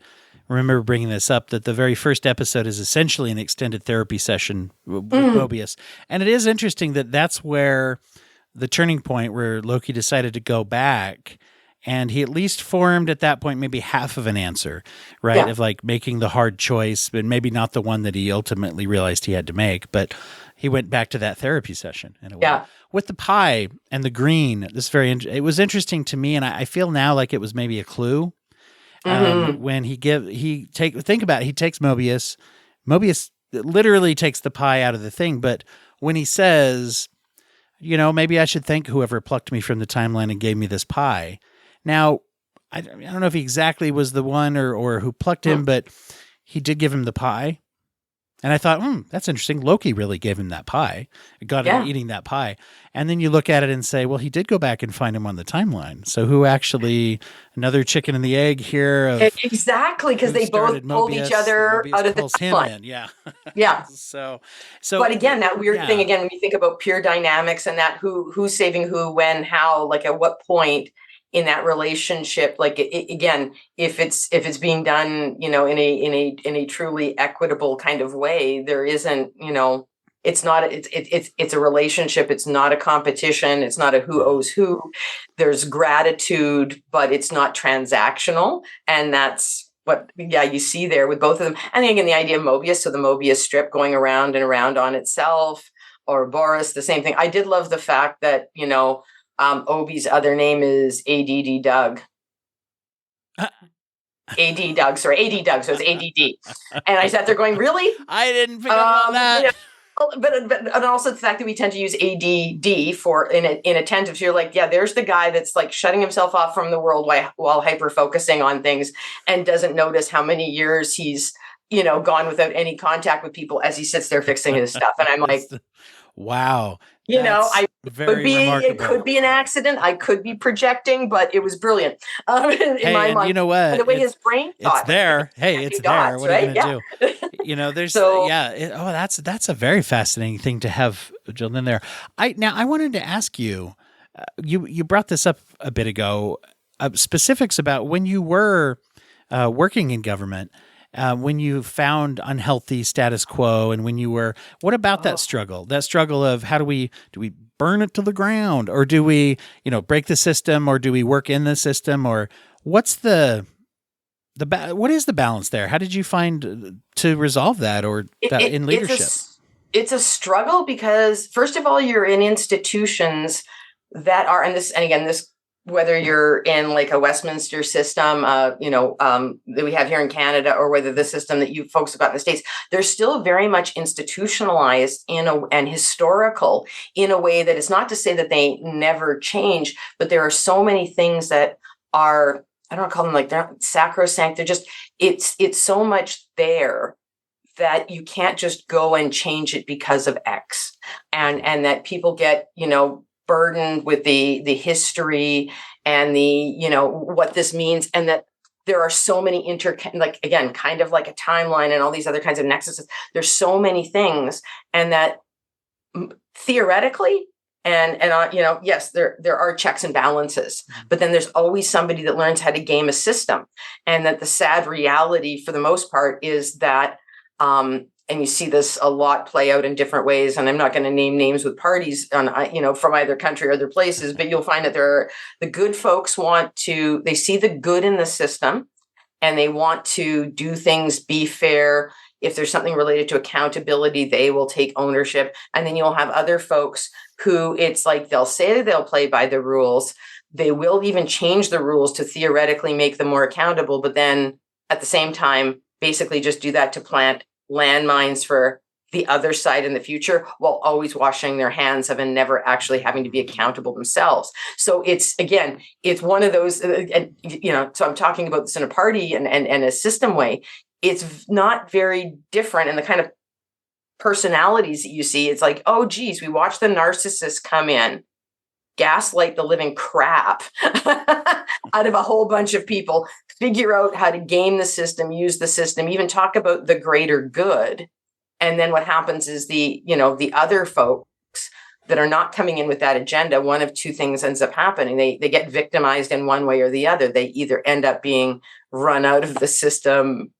remember bringing this up, that the very first episode is essentially an extended therapy session with Mobius. And it is interesting that that's where the turning point where Loki decided to go back, and he at least formed at that point maybe half of an answer, right? Yeah. Of like making the hard choice, but maybe not the one that he ultimately realized he had to make, but he went back to that therapy session in a way. With the pie and the green, it was interesting to me, and I feel now like it was maybe a clue. When he takes Mobius literally takes the pie out of the thing. But when he says, maybe I should thank whoever plucked me from the timeline and gave me this pie. Now, I don't know if he exactly was the one or who plucked him, but he did give him the pie. And I thought, that's interesting. Loki really gave him that pie, got him eating that pie. And then you look at it and say, well, he did go back and find him on the timeline. So who actually, another chicken and the egg here? Exactly, because they both pulled each other out of the timeline. Yeah. So. But again, that weird thing, when you think about peer dynamics and that who's saving who, when, how, like at what point in that relationship, like again, if it's being done, in a truly equitable kind of way, there isn't, It's not, it's a relationship. It's not a competition. It's not a who owes who. There's gratitude, but it's not transactional. And that's what, you see there with both of them. And again, the idea of Mobius, so the Mobius strip going around and around on itself, or Boris, the same thing. I did love the fact that, Obi's other name is ADD Doug. AD Doug, so it's ADD. And I sat there going, really? I didn't pick up on that. But and also the fact that we tend to use ADD for in attentive. So you're like, there's the guy that's like shutting himself off from the world while hyper focusing on things and doesn't notice how many years he's, gone without any contact with people as he sits there fixing his stuff. And I'm like, wow. It could be an accident. I could be projecting, but it was brilliant. In my mind, you know what? The way his brain thought. It's there. Hey, it's there. What are you going to do? There's that's a very fascinating thing to have drilled in there. I wanted to ask you, you brought this up a bit ago, specifics about when you were working in government. When you found unhealthy status quo, and when you were, what about that struggle of how do we burn it to the ground, or do we, break the system, or do we work in the system, or what's what is the balance there? How did you find to resolve that, or in leadership? It's a struggle because first of all, you're in institutions that are, and again, whether you're in like a Westminster system, that we have here in Canada, or whether the system that you folks have got in the States, they're still very much institutionalized and historical in a way that it's not to say that they never change, but there are so many things that are, I don't call them like they're sacrosanct. They're just, it's so much there that you can't just go and change it because of X, and that people get, burdened with the history and the, what this means. And that there are so many again, kind of like a timeline and all these other kinds of nexuses. There's so many things, and that theoretically, yes, there are checks and balances, but then there's always somebody that learns how to game a system. And that the sad reality for the most part is that, and you see this a lot play out in different ways. And I'm not going to name names with parties on, from either country or other places, but you'll find that the good folks they see the good in the system, and they want to do things, be fair. If there's something related to accountability, they will take ownership. And then you'll have other folks who it's like, they'll say they'll play by the rules. They will even change the rules to theoretically make them more accountable. But then at the same time, basically just do that to plant landmines for the other side in the future, while always washing their hands of and never actually having to be accountable themselves. So it's one of those, so I'm talking about this in a party and a system way. It's not very different in the kind of personalities that you see. It's like, oh, geez, we watch the narcissist come in, gaslight the living crap out of a whole bunch of people, figure out how to game the system, use the system, even talk about the greater good. And then what happens is the other folks that are not coming in with that agenda, one of two things ends up happening. They get victimized in one way or the other. They either end up being run out of the system,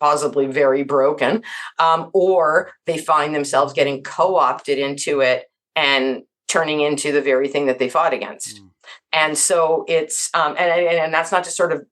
possibly very broken, or they find themselves getting co-opted into it and turning into the very thing that they fought against. And so it's, and that's not to sort of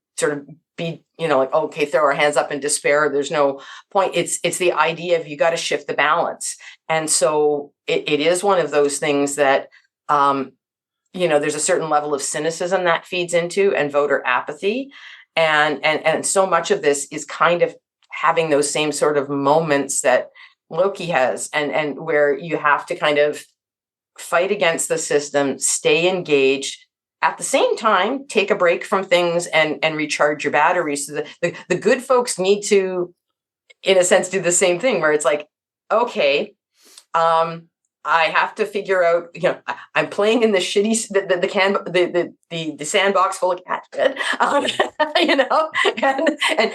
be, like, okay, throw our hands up in despair. There's no point. It's the idea of, you got to shift the balance. And so it is one of those things that, there's a certain level of cynicism that feeds into, and voter apathy. And so much of this is kind of having those same sort of moments that Loki has, and where you have to kind of fight against the system, stay engaged, at the same time, take a break from things and recharge your batteries. So the good folks need to, in a sense, do the same thing, where it's like, okay, I have to figure out, I'm playing in the shitty, the sandbox full of cat shit,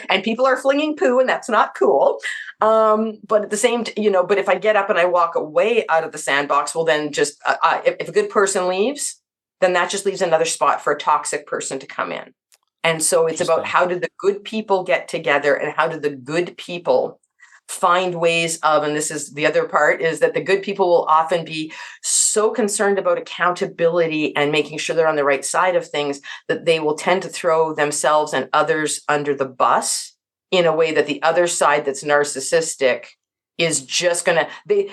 and people are flinging poo, and that's not cool. But at the same, but if I get up and I walk away out of the sandbox, well, then just, if a good person leaves, then that just leaves another spot for a toxic person to come in. And so it's about, how do the good people get together, and how do the good people find ways of, and this is the other part, is that the good people will often be so concerned about accountability and making sure they're on the right side of things that they will tend to throw themselves and others under the bus in a way that the other side that's narcissistic is just going to,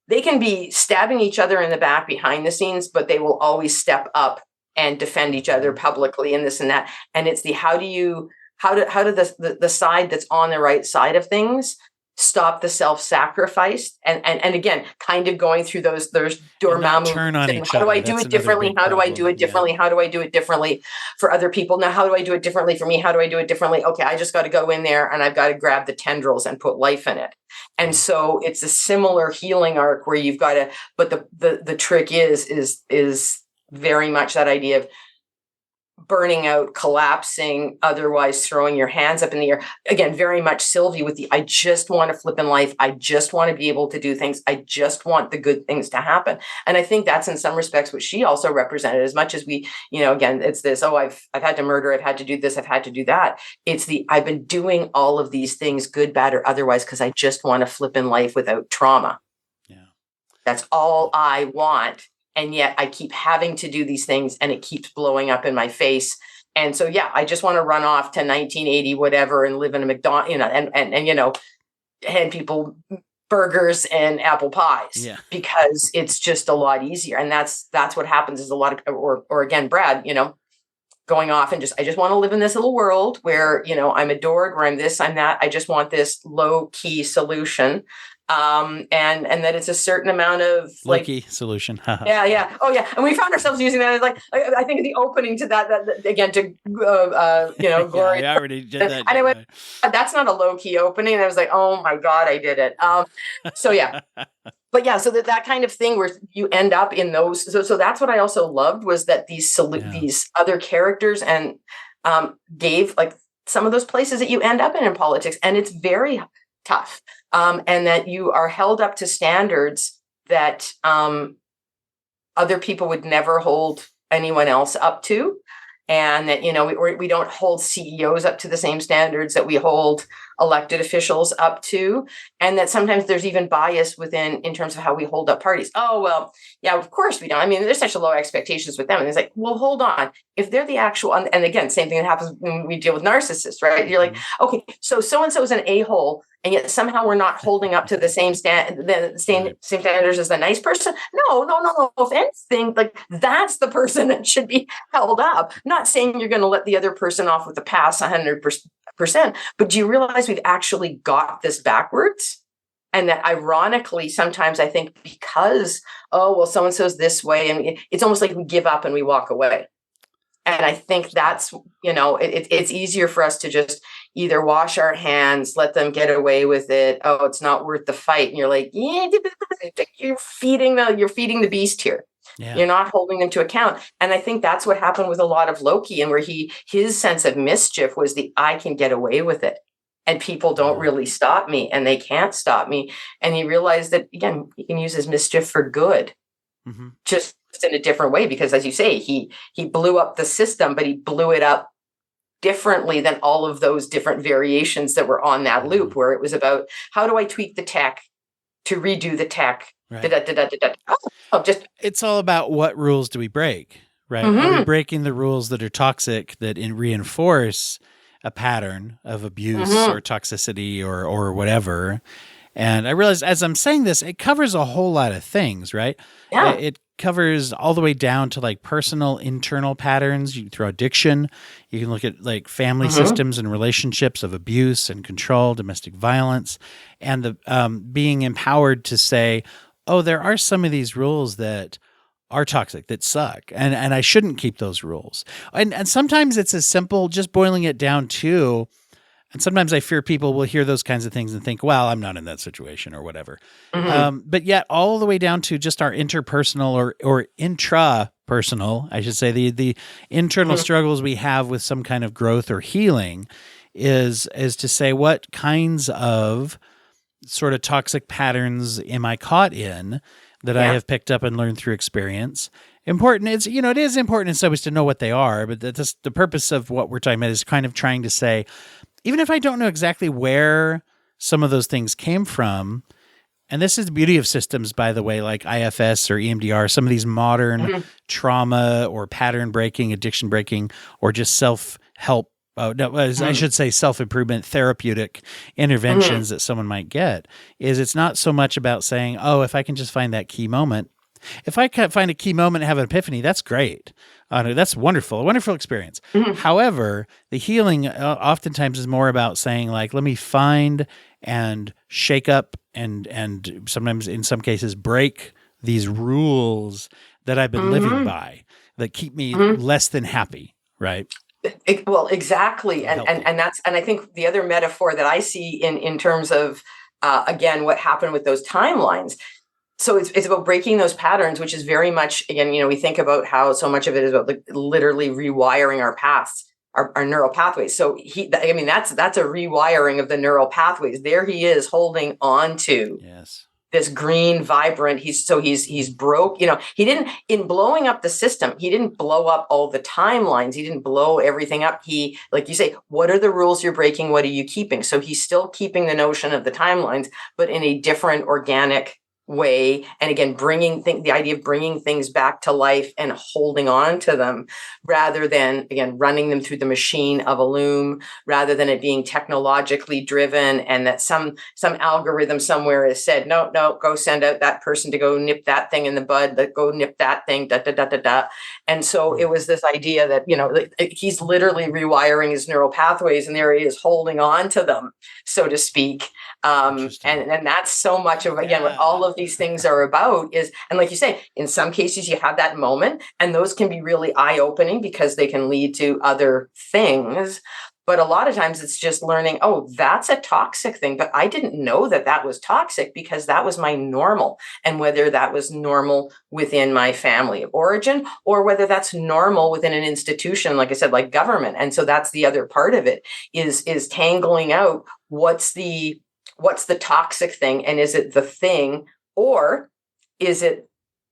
they can be stabbing each other in the back behind the scenes, but they will always step up and defend each other publicly and this and that. And it's the, how do the side that's on the right side of things stop the self-sacrifice and again, kind of going through those Dormammu. Turn on each How do other. I do it differently? How do I do it differently? How do I do it differently for other people? Now, how do I do it differently for me? How do I do it differently? Okay, I just got to go in there and I've got to grab the tendrils and put life in it. And so it's a similar healing arc where you've got to, but the trick is very much that idea of burning out, collapsing, otherwise throwing your hands up in the air. Again, very much Sylvie with the, I just want to flip in life. I just want to be able to do things. I just want the good things to happen. And I think that's in some respects what she also represented, as much as we, again, it's this, I've had to murder, I've had to do this, I've had to do that. It's the, I've been doing all of these things, good, bad, or otherwise, because I just want to flip in life without trauma. Yeah. That's all I want. And yet I keep having to do these things and it keeps blowing up in my face. And so, yeah, I just want to run off to 1980, whatever, and live in a McDonald's, and hand people burgers and apple pies because it's just a lot easier. And that's what happens is a lot of, or again, Brad, going off and I just want to live in this little world where, I'm adored, where I'm this, I'm that. I just want this low key solution. And that it's a certain amount of Loki solution. Yeah. Oh yeah. And we found ourselves using that as I think the opening to that again, to, Glory. I already did that. And I went, that's not a low key opening. And I was like, oh my God, I did it. So yeah, but yeah, so that kind of thing where you end up in those. So that's what I also loved was that these other characters and, gave some of those places that you end up in politics. And it's very tough. And that you are held up to standards that other people would never hold anyone else up to. And that, we don't hold CEOs up to the same standards that we hold elected officials up to. And that sometimes there's even bias in terms of how we hold up parties. Oh, well, yeah, of course we don't. I mean, there's such low expectations with them. And it's like, well, hold on. If they're the actual, and again, same thing that happens when we deal with narcissists, right? You're like, okay, so-and-so is an a-hole. And yet somehow we're not holding up to the same standards as the nice person. No. If anything, that's the person that should be held up. Not saying you're going to let the other person off with a pass 100%. But do you realize we've actually got this backwards? And that ironically, sometimes I think because, so-and-so's this way, and it's almost like we give up and we walk away. And I think that's, it's easier for us to just either wash our hands, let them get away with it. Oh, it's not worth the fight. And you're like, yeah, you're feeding the beast here. Yeah. You're not holding them to account. And I think that's what happened with a lot of Loki, and where his sense of mischief was I can get away with it. And people don't really stop me, and they can't stop me. And he realized that, again, he can use his mischief for good. Mm-hmm. Just in a different way, because as you say, he blew up the system, but he blew it up differently than all of those different variations that were on that loop, where it was about how do I tweak the tech to redo the tech. Right. It's all about what rules do we break, right? Mm-hmm. Are we breaking the rules that are toxic, that reinforce a pattern of abuse or toxicity or whatever? And I realize as I'm saying this, it covers a whole lot of things, right? Yeah. It covers all the way down to personal internal patterns. You throw addiction. You can look at family systems and relationships of abuse and control, domestic violence, and the being empowered to say, oh, there are some of these rules that are toxic, that suck, and I shouldn't keep those rules. And sometimes it's as simple, just boiling it down to, and sometimes I fear people will hear those kinds of things and think, well, I'm not in that situation or whatever. Mm-hmm. But yet all the way down to just our interpersonal or intrapersonal, I should say, the internal struggles we have with some kind of growth or healing is to say, what kinds of sort of toxic patterns am I caught in that I have picked up and learned through experience? Important is, it is important in some ways to know what they are, but that's the purpose of what we're talking about is kind of trying to say, even if I don't know exactly where some of those things came from. And this is the beauty of systems, by the way, like IFS or EMDR, some of these modern trauma or pattern breaking, addiction breaking, or just self-help. I should say self-improvement therapeutic interventions that someone might get is it's not so much about saying, oh, if I can just find that key moment. If I can find a key moment and have an epiphany, that's great. That's wonderful, a wonderful experience. However, the healing oftentimes is more about saying like, let me find and shake up and sometimes in some cases break these rules that I've been living by that keep me less than happy, right? Well, exactly. And I think the other metaphor that I see in terms of, again, what happened with those timelines. So it's about breaking those patterns, which is very much, again, we think about how so much of it is about literally rewiring our paths, our neural pathways. So that's a rewiring of the neural pathways. There he is holding on to this green, vibrant. He's broke. He didn't, in blowing up the system, he didn't blow up all the timelines. He didn't blow everything up. He, like you say, what are the rules you're breaking? What are you keeping? So he's still keeping the notion of the timelines, but in a different organic way. And again, the idea of bringing things back to life and holding on to them rather than, again, running them through the machine of a loom, rather than it being technologically driven and that some algorithm somewhere has said, no, go send out that person to go nip that thing in the bud, go nip that thing, da, da, da, da, da. And so it was this idea that, he's literally rewiring his neural pathways and there he is holding on to them, so to speak. And that's so much of, again, what all of these things are about is, and like you say, in some cases you have that moment and those can be really eye-opening because they can lead to other things. But a lot of times it's just learning, oh, that's a toxic thing, but I didn't know that was toxic because that was my normal. And whether that was normal within my family of origin or whether that's normal within an institution, like I said, like government. And so that's the other part of it is tangling out what's the toxic thing, and is it the thing, or is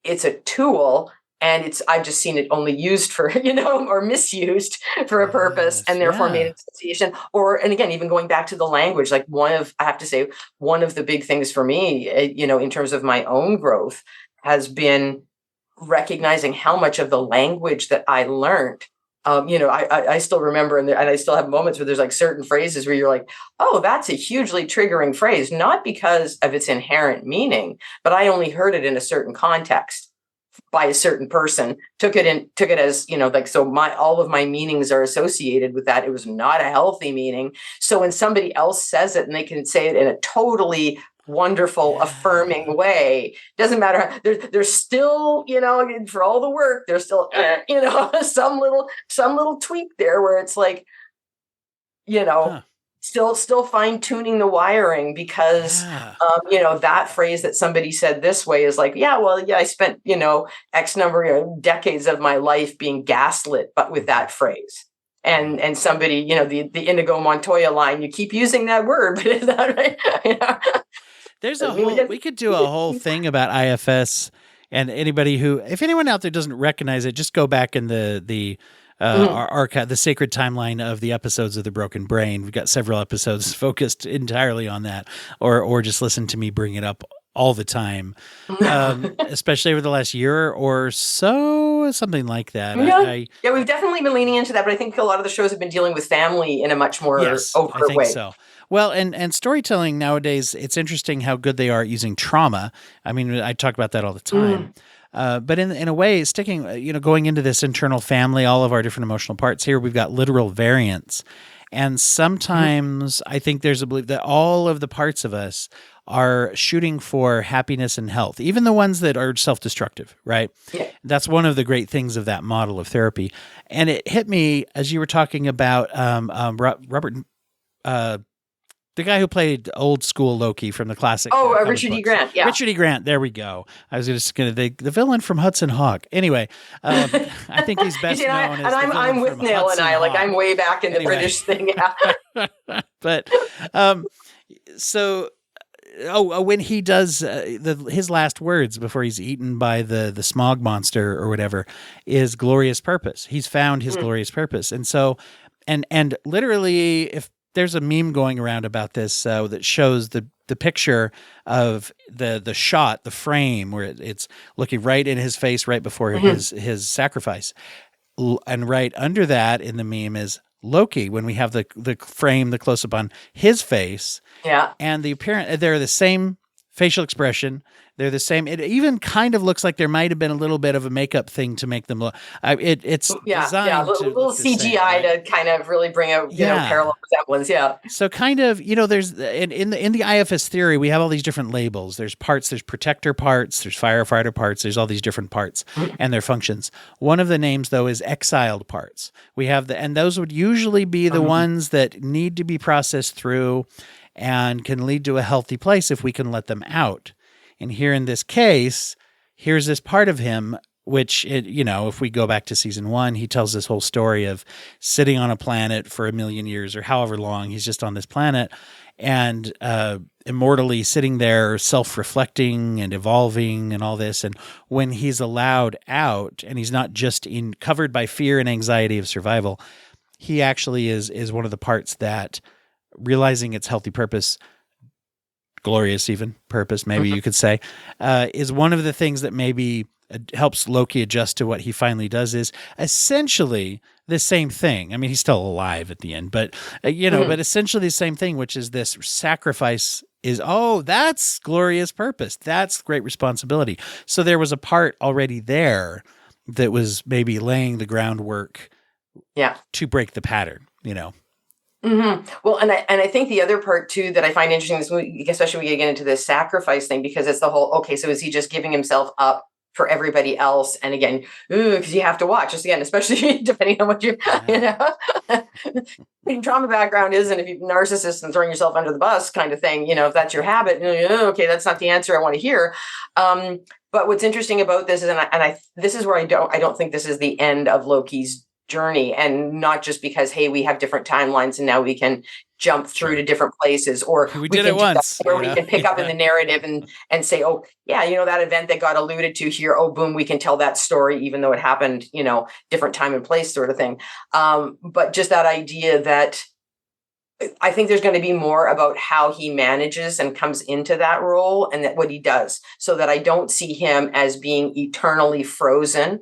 it's a tool and I've just seen it only used for, or misused for a purpose and therefore made an association. And again, even going back to the language, like one of the big things for me, in terms of my own growth has been recognizing how much of the language that I learned. I still remember, and I still have moments where there's like certain phrases where you're like, oh, that's a hugely triggering phrase, not because of its inherent meaning, but I only heard it in a certain context by a certain person, took it as, so all of my meanings are associated with that. It was not a healthy meaning. So when somebody else says it and they can say it in a totally wonderful, affirming way, doesn't matter. There's still, for all the work, there's still, some little tweak there where it's like, still fine tuning the wiring because, that phrase that somebody said this way is like, I spent, X number of decades of my life being gaslit, but with that phrase. And somebody, the Inigo Montoya line, you keep using that word, but is that right? There's we could do a whole thing about IFS, and if anyone out there doesn't recognize it, just go back in the archive, the sacred timeline of the episodes of The Broken Brain. We've got several episodes focused entirely on that, or just listen to me bring it up all the time, especially over the last year or so, something like that. Yeah, we've definitely been leaning into that, but I think a lot of the shows have been dealing with family in a much more overt I think way. So. Well, and storytelling nowadays, it's interesting how good they are at using trauma. I mean, I talk about that all the time. But in a way, sticking, going into this internal family, all of our different emotional parts here, we've got literal variants. And sometimes I think there's a belief that all of the parts of us are shooting for happiness and health, even the ones that are self-destructive, right? Yeah. That's one of the great things of that model of therapy. And it hit me as you were talking about Robert, the guy who played old school Loki from the classic. Richard E. Grant. Yeah. Richard E. Grant. There we go. I was just going to the villain from Hudson Hawk. Anyway, I think he's best known as I'm with Nail and I. Like I'm way back in the British thing. But when he does his last words before he's eaten by the smog monster or whatever is glorious purpose. He's found his glorious purpose, and so and literally if there's a meme going around about this that shows the picture of the shot, the frame where it's looking right in his face right before his sacrifice. And right under that in the meme is Loki, when we have the frame, the close up on his face. Yeah. And the appearance, they're the same facial expression. They're the same. It even kind of looks like there might have been a little bit of a makeup thing to make them look. It's designed a little CGI same, right? to kind of really bring a parallel resemblance. Yeah. So kind of, there's in the IFS theory, we have all these different labels. There's parts, there's protector parts, there's firefighter parts, there's all these different parts and their functions. One of the names though is exiled parts. We have and those would usually be the ones that need to be processed through and can lead to a healthy place if we can let them out. And here in this case, here's this part of him, which, if we go back to season 1, he tells this whole story of sitting on a planet for 1 million years or however long he's just on this planet and immortally sitting there self-reflecting and evolving and all this. And when he's allowed out and he's not just covered by fear and anxiety of survival, he actually is one of the parts that, realizing its healthy purpose, glorious even purpose, maybe you could say, is one of the things that maybe helps Loki adjust to what he finally does, is essentially the same thing. I mean, he's still alive at the end, but but essentially the same thing, which is this sacrifice is, that's glorious purpose. That's great responsibility. So there was a part already there that was maybe laying the groundwork to break the pattern, Well, and I think the other part too that I find interesting in this movie, especially when we get into this sacrifice thing, because it's the whole, so is he just giving himself up for everybody else? And again, because you have to watch this again, especially depending on what trauma background is, and if you're narcissist and throwing yourself under the bus kind of thing, if that's your habit, okay, that's not the answer I want to hear. But what's interesting about this is, this is where I don't think this is the end of Loki's journey, and not just because, hey, we have different timelines and now we can jump through to different places, or we did it once, where we can pick up in the narrative and say, that event that got alluded to here, boom, we can tell that story even though it happened, different time and place sort of thing. But just that idea that I think there's going to be more about how he manages and comes into that role, and that what he does, so that I don't see him as being eternally frozen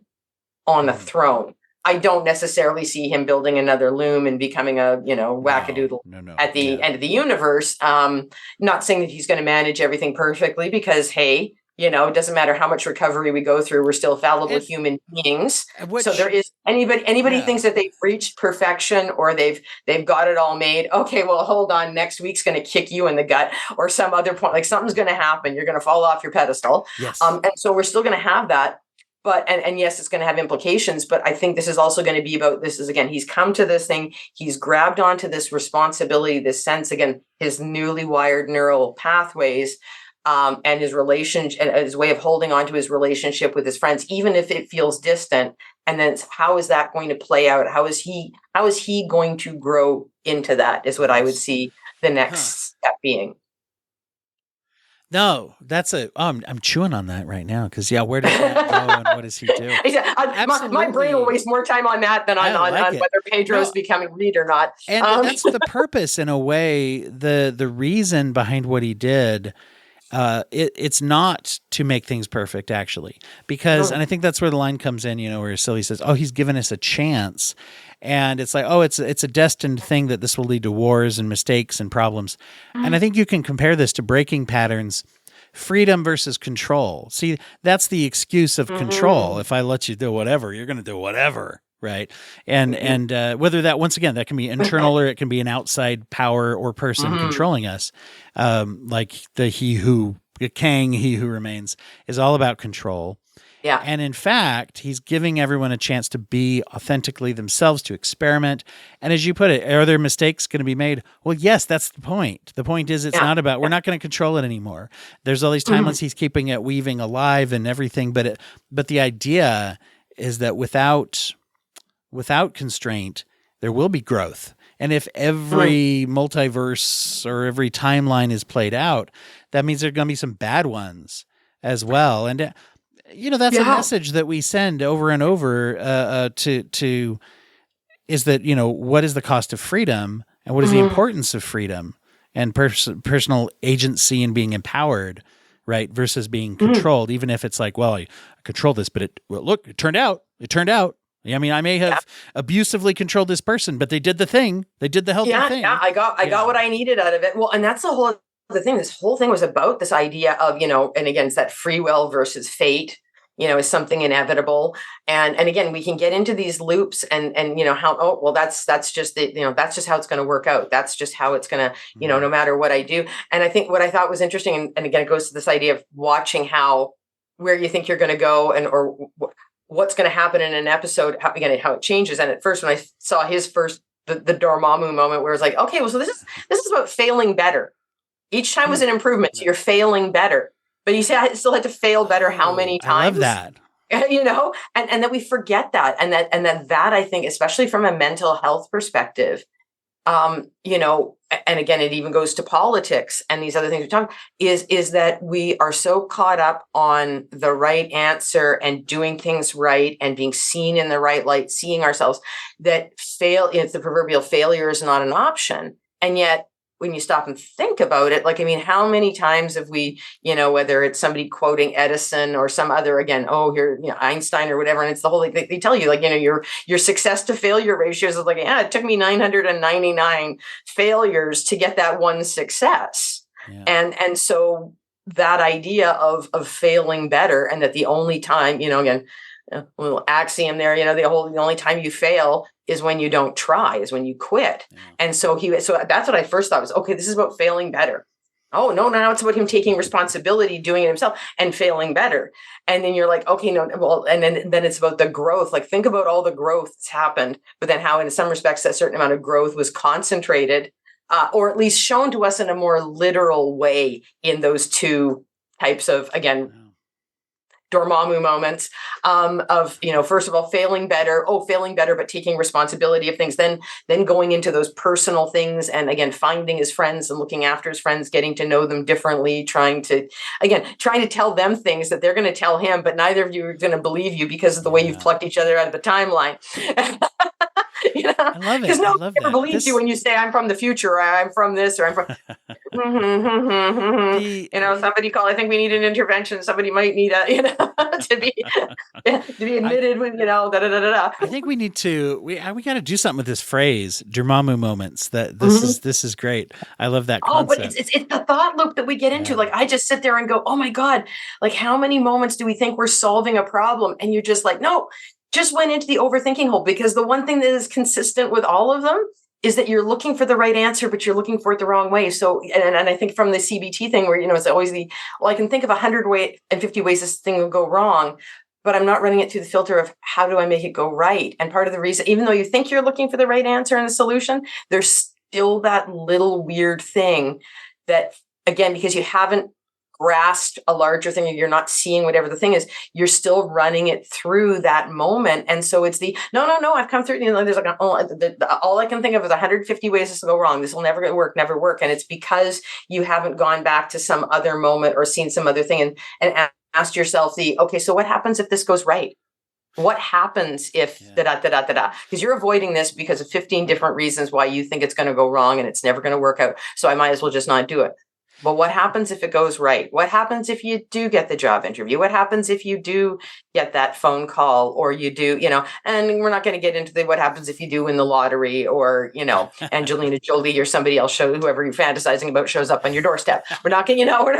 on the throne. I don't necessarily see him building another loom and becoming a, wackadoodle at the end of the universe. Not saying that he's going to manage everything perfectly, because, hey, it doesn't matter how much recovery we go through, we're still fallible human beings. So there is anybody thinks that they've reached perfection or they've got it all made. Okay, well, hold on. Next week's going to kick you in the gut, or some other point, like something's going to happen. You're going to fall off your pedestal. Yes. And so we're still going to have that. But, and yes, it's going to have implications, but I think this is also going to be about, this is, again, he's come to this thing, he's grabbed onto this responsibility, this sense, again, his newly wired neural pathways, and his relationship, and his way of holding on to his relationship with his friends, even if it feels distant. And then how is that going to play out? How is he going to grow into that, is what I would see the next step being. No, that's I'm chewing on that right now, because where does that go and what does he do? My brain will waste more time on that than on whether Pedro's becoming Reed or not. And that's the purpose, in a way, the reason behind what he did. It's not to make things perfect, actually, because, and I think that's where the line comes in, where Sylvie says, he's given us a chance. And it's like, it's a destined thing that this will lead to wars and mistakes and problems. And I think you can compare this to breaking patterns, freedom versus control. See, that's the excuse of control. If I let you do whatever, you're going to do whatever. Right. And whether that, once again, that can be internal or it can be an outside power or person controlling us. Like Kang, he who remains, is all about control. Yeah. And in fact, he's giving everyone a chance to be authentically themselves, to experiment. And as you put it, are there mistakes going to be made? Well, yes, that's the point. The point is, it's not about, we're not going to control it anymore. There's all these timelines he's keeping it weaving alive and everything. But the idea is that without constraint, there will be growth. And if every multiverse or every timeline is played out, that means there are going to be some bad ones as well. And that's a message that we send over and over to is that, what is the cost of freedom? and what is the importance of freedom and personal agency and being empowered, right? Versus being controlled, even if it's like, well, I control this, but it turned out. I mean, I may have abusively controlled this person, but they did the thing. They did the healthy thing. Yeah, I got what I needed out of it. Well, and that's the whole other thing. This whole thing was about this idea of, and again, it's that free will versus fate, is something inevitable. And again, we can get into these loops and how, that's just that's just how it's going to work out. That's just how it's going to, no matter what I do. And I think what I thought was interesting, and again, it goes to this idea of watching where you think you're going to go or what's going to happen in an episode, how it changes. And at first, when I saw his first, the Dormammu moment where it's like, okay, well, so this is about failing better. Each time was an improvement. So you're failing better. But you say I still had to fail better how many times? I love that. And that we forget that. And that I think, especially from a mental health perspective, and again, it even goes to politics and these other things we talk is that we are so caught up on the right answer and doing things right and being seen in the right light, seeing ourselves that it's the proverbial failure is not an option. And yet, when you stop and think about it, how many times have we, whether it's somebody quoting Edison or some other, again, Einstein or whatever, and it's the whole thing, they tell you, your success to failure ratios is it took me 999 failures to get that one success. Yeah. And so that idea of failing better, and that the only time, again, a little axiom there, the only time you fail is when you don't try, is when you quit. Yeah. And so that's what I first thought was, okay, this is about failing better. Oh, no, now it's about him taking responsibility, doing it himself and failing better. And then you're like, okay, no, well, and then it's about the growth. Think about all the growth that's happened, but then how in some respects, a certain amount of growth was concentrated, or at least shown to us in a more literal way in those two types of, again, Dormammu moments of, first of all, failing better, but taking responsibility of things, then going into those personal things. And again, finding his friends and looking after his friends, getting to know them differently, trying to tell them things that they're going to tell him, but neither of you are going to believe you because of the way you've plucked each other out of the timeline. I love it. Because no one ever believes you when you say I'm from the future, or I'm from this, or I'm from somebody call. I think we need an intervention. Somebody might need to be admitted with I think we need to we got to do something with this phrase, Dormammu moments. This is great. I love that concept. But it's the thought loop that we get into. I just sit there and go, oh my God, how many moments do we think we're solving a problem? And you're just like, no. Just went into the overthinking hole, because the one thing that is consistent with all of them is that you're looking for the right answer, but you're looking for it the wrong way. So, and I think from the CBT thing where, it's always I can think of 150 ways this thing will go wrong, but I'm not running it through the filter of how do I make it go right? And part of the reason, even though you think you're looking for the right answer and the solution, there's still that little weird thing that, again, because you haven't grasped a larger thing, you're not seeing whatever the thing is, you're still running it through that moment. And so it's no, I've come through, there's all I can think of is 150 ways this will go wrong. This will never work. And it's because you haven't gone back to some other moment or seen some other thing and asked yourself okay, so what happens if this goes right? What happens if Because you're avoiding this because of 15 different reasons why you think it's going to go wrong and it's never going to work out. So I might as well just not do it. But what happens if it goes right? What happens if you do get the job interview? What happens if you do get that phone call, or you do, and we're not going to get into what happens if you do win the lottery, or, Angelina Jolie or somebody else, whoever you're fantasizing about shows up on your doorstep. We're not going, we're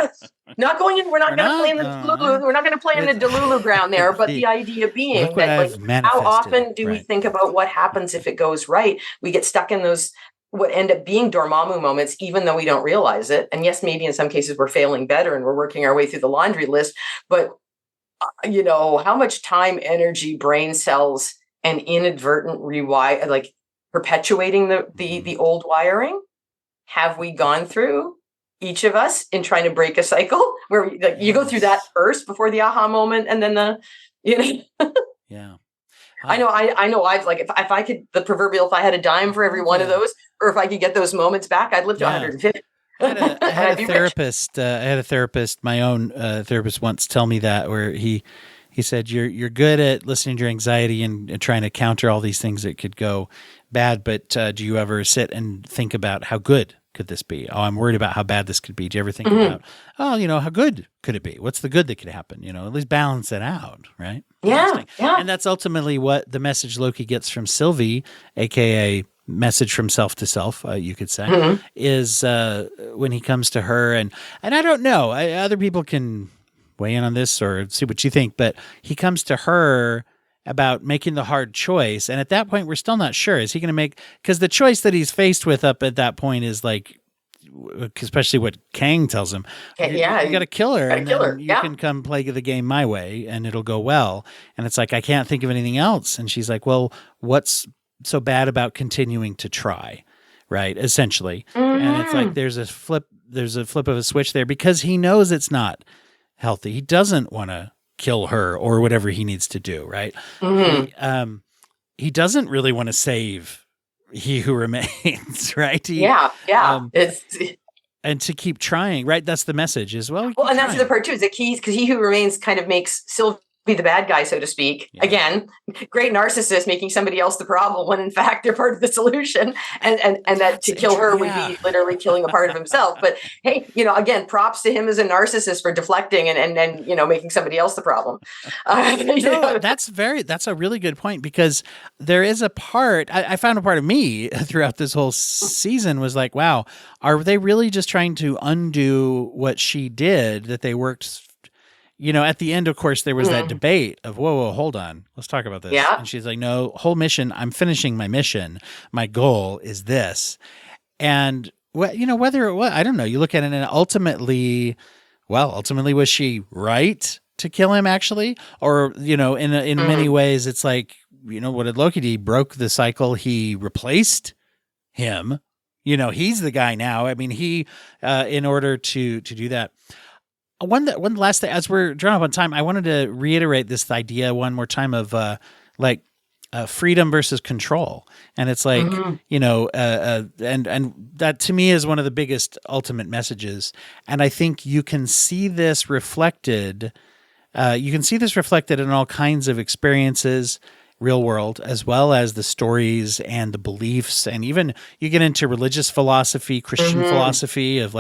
not going in, we're not going to play in the Delulu, we're not going to play in the Delulu ground there. But the idea being that how often do we think about what happens if it goes right? We get stuck in those what end up being Dormammu moments, even though we don't realize it. And yes, maybe in some cases we're failing better and we're working our way through the laundry list, but how much time, energy, brain cells, and inadvertent perpetuating the old wiring have we gone through, each of us, in trying to break a cycle where you go through that first before the aha moment, and then yeah. I know. I've if I could, the proverbial, if I had a dime for every one of those, or if I could get those moments back, I'd live to 150. I had a therapist, my own therapist, once tell me that, where he said, you're good at listening to your anxiety and trying to counter all these things that could go bad, but do you ever sit and think about how good could this be? Oh, I'm worried about how bad this could be. Do you ever think about, how good could it be? What's the good that could happen? At least balance it out, right? Yeah. And that's ultimately what the message Loki gets from Sylvie, aka message from self to self, you could say, is when he comes to her. And I don't know, other people can weigh in on this or see what you think, but he comes to her about making the hard choice. And at that point, we're still not sure. Is he going to make, because the choice that he's faced with up at that point is like, especially what Kang tells him, you got to kill her, and then you can come play the game my way and it'll go well. And it's like, I can't think of anything else. And she's like, well, what's so bad about continuing to try? Right. Essentially. And it's like, there's a flip of a switch there because he knows it's not healthy. He doesn't want to kill her or whatever he needs to do. Right. He doesn't really want to save He Who Remains, right? And to keep trying, right? That's the message as well. Well, and that's the part too, is that because He Who Remains kind of makes Sylvie the bad guy, so to speak. Yeah. Again, great narcissist making somebody else the problem when in fact they're part of the solution, and that to kill her would be literally killing a part of himself. But hey, again, props to him as a narcissist for deflecting and making somebody else the problem. That's a really good point, because there is a part, I found a part of me throughout this whole season was like, wow, are they really just trying to undo what she did that they worked? At the end, of course, there was that debate of, whoa, hold on. Let's talk about this. Yeah. And she's like, no, whole mission. I'm finishing my mission. My goal is this. And, whether it was, I don't know. You look at it and ultimately, was she right to kill him actually? Or, in many ways, it's like, what did Loki do? He broke the cycle. He replaced him. He's the guy now. I mean, he, in order to do that. One last thing, as we're drawing up on time, I wanted to reiterate this idea one more time of freedom versus control. And it's like, and that to me is one of the biggest ultimate messages. And I think you can see this reflected. In all kinds of experiences, real world, as well as the stories and the beliefs. And even you get into religious philosophy, Christian philosophy of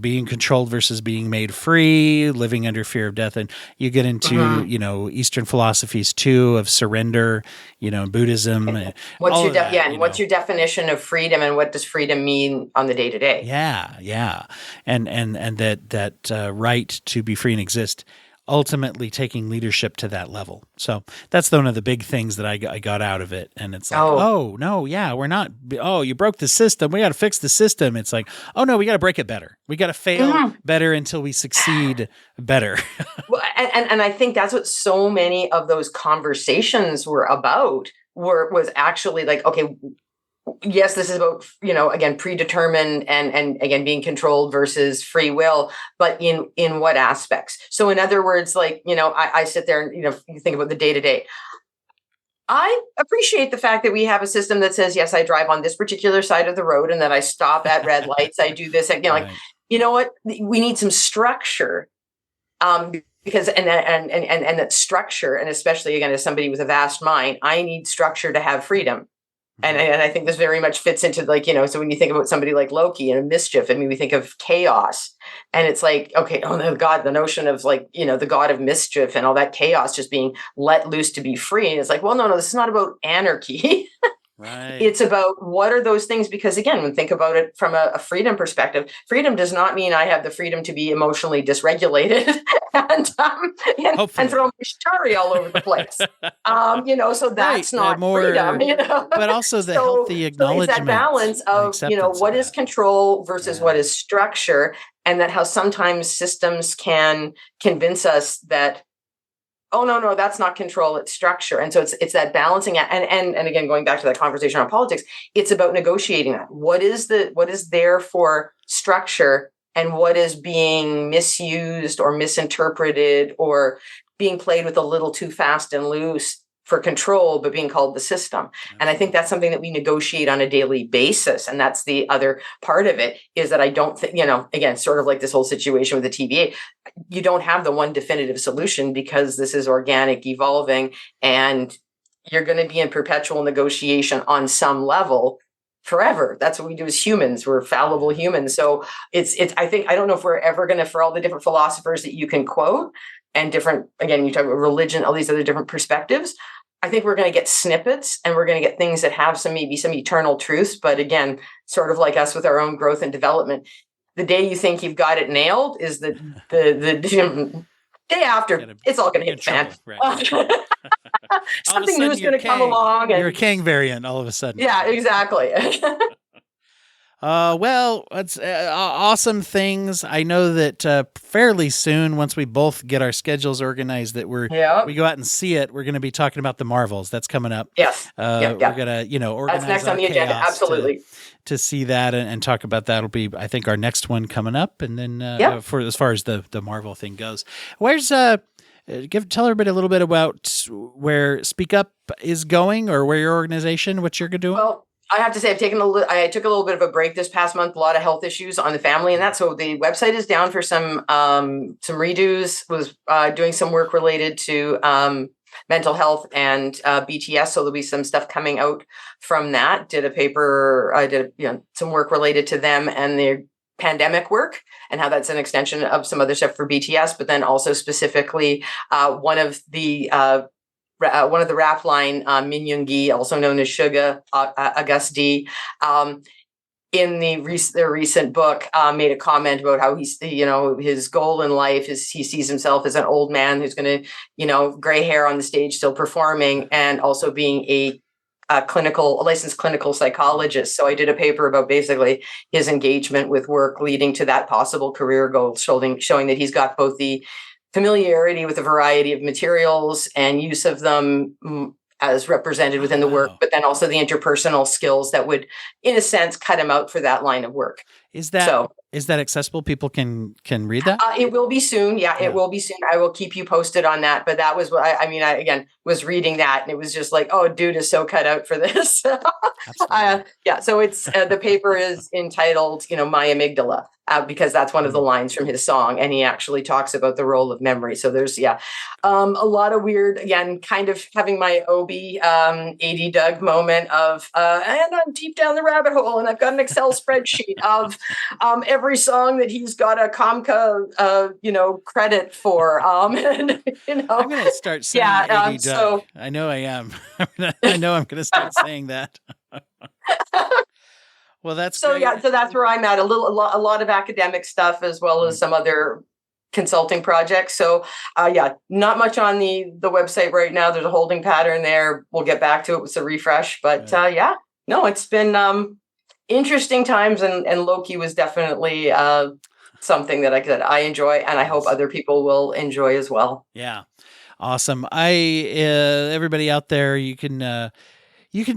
being controlled versus being made free, living under fear of death. And you get into, Eastern philosophies too, of surrender, Buddhism. What's your definition of freedom, and what does freedom mean on the day to day? Yeah. And that right to be free and exist, ultimately taking leadership to that level. So that's one of the big things that I got out of it. And it's like, we're not, you broke the system. We got to fix the system. It's like, oh no, we got to break it better. We got to fail better until we succeed better. Well, and I think that's what so many of those conversations were about, was actually like, okay, yes, this is about, again, predetermined and again, being controlled versus free will, but in what aspects? So in other words, like, I sit there and, you think about the day to day. I appreciate the fact that we have a system that says, yes, I drive on this particular side of the road and that I stop at red lights. I do this, like, you know what? We need some structure. Because and that structure, and especially again, as somebody with a vast mind, I need structure to have freedom. And I think this very much fits into so when you think about somebody like Loki and Mischief, I mean, we think of chaos, and it's like, okay, oh no, God, the notion of the God of Mischief and all that chaos just being let loose to be free. And it's like, well, no, this is not about anarchy. Right. It's about what are those things? Because again, when think about it from a freedom perspective, freedom does not mean I have the freedom to be emotionally dysregulated and throw my shari all over the place. So that's not freedom. But also the healthy acknowledgement. So it's that balance of what is control versus what is structure, and that how sometimes systems can convince us that, oh no, that's not control, it's structure. And so it's that balancing act. And again, going back to that conversation on politics, it's about negotiating that. What is there for structure, and what is being misused or misinterpreted or being played with a little too fast and loose for control, but being called the system. And I think that's something that we negotiate on a daily basis. And that's the other part of it, is that I don't think, again, sort of like this whole situation with the TVA, you don't have the one definitive solution, because this is organic, evolving, and you're going to be in perpetual negotiation on some level forever. That's what we do as humans. We're fallible humans. So it's, I think, I don't know if we're ever going to, for all the different philosophers that you can quote and different, again, you talk about religion, all these other different perspectives. I think we're going to get snippets and we're going to get things that have maybe some eternal truths. But again, sort of like us with our own growth and development, the day you think you've got it nailed is the day after, it's all going to hit the fan. Right. Something new is going to come along. You're a Kang variant all of a sudden. Yeah, exactly. Well, it's awesome things. I know that fairly soon, once we both get our schedules organized, that we go out and see it. We're going to be talking about the Marvels. That's coming up. Yes. We're going to, organize that's next on the agenda. Absolutely. To see that and talk about that will be, I think, our next one coming up. And then for as far as the Marvel thing goes, where's tell everybody a little bit about where Speak Up is going, or where your organization, what you're doing. Well, I have to say, I took a little bit of a break this past month. A lot of health issues on the family and that. So the website is down for some redos. Was doing some work related to mental health and BTS. So there'll be some stuff coming out from that. Did a paper. I did some work related to them and their pandemic work and how that's an extension of some other stuff for BTS. But then also specifically one of the rap line, Min Yoongi, also known as Suga, August D, in their recent book, made a comment about how he's, his goal in life is he sees himself as an old man who's going to, gray hair on the stage, still performing, and also being a licensed clinical psychologist. So I did a paper about basically his engagement with work leading to that possible career goal, showing that he's got both the familiarity with a variety of materials and use of them as represented within the work, but then also the interpersonal skills that would, in a sense, cut him out for that line of work. Is that accessible? People can read that? It will be soon. Yeah, it will be soon. I will keep you posted on that. But that was what I again was reading that, and it was just like, oh, dude is so cut out for this. So it's the paper is entitled, My Amygdala, because that's one of the lines from his song, and he actually talks about the role of memory. So there's a lot of weird, again, kind of having my Obi 80 Doug moment of, and I'm deep down the rabbit hole, and I've got an Excel spreadsheet of every song that he's got a Comca, credit for. And, I'm going to start saying 80 Doug. So, I know I am. I know I'm going to start saying that. Well, that's so great. So that's where I'm at. A lot of academic stuff as well as some other consulting projects. So not much on the website right now. There's a holding pattern there. We'll get back to it with a refresh. But it's been interesting times, and Loki was definitely something that I enjoy, and I hope other people will enjoy as well. Yeah, awesome. Everybody out there, you can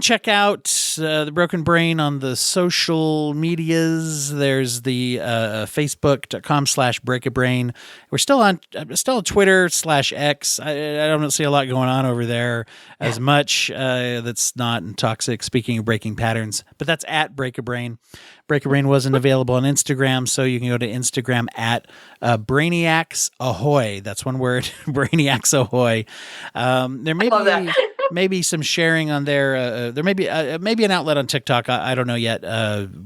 check out The Broken Brain on the social medias. There's the facebook.com/breakabrain. We're still on Twitter/X. I don't see a lot going on over there as much. That's not toxic. Speaking of breaking patterns, but that's at Break a Brain. Break a Brain wasn't available on Instagram, so you can go to Instagram at Brainiacs Ahoy. That's one word, Brainiacs Ahoy. There may be maybe some sharing on there. There may be maybe an outlet on TikTok. I don't know yet.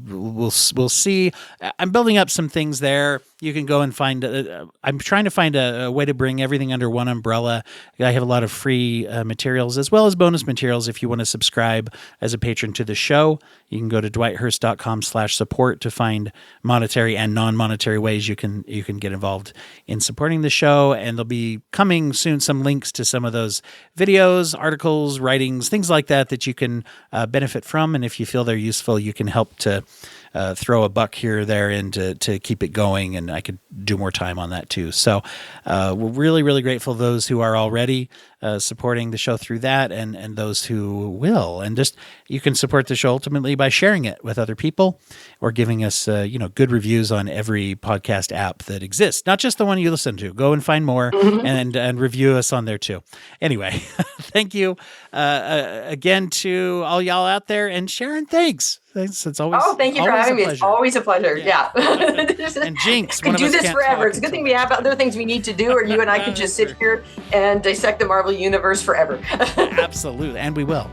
We'll see. I'm building up some things there. You can go and find. I'm trying to find a way to bring everything under one umbrella. I have a lot of free materials as well as bonus materials. If you want to subscribe as a patron to the show, you can go to dwighthurst.com/support to find monetary and non-monetary ways you can get involved in supporting the show. And there'll be coming soon some links to some of those videos, articles, writings, things like that you can benefit from. And if you feel they're useful, you can help to throw a buck here or there in to keep it going, and I could do more time on that too. So we're really, really grateful to those who are already supporting the show through that, and those who will. And just you can support the show ultimately by sharing it with other people or giving us good reviews on every podcast app that exists, not just the one you listen to. Go and find more and review us on there too. Anyway, thank you again to all y'all out there, and Sharon, thanks. It's always thank you for having me. It's always a pleasure. Yeah. And Jinx, we could do this forever. It's a good thing we have other things we need to do, or you and I could just sit here and dissect the Marvel Marvel Universe forever. Absolutely, and we will.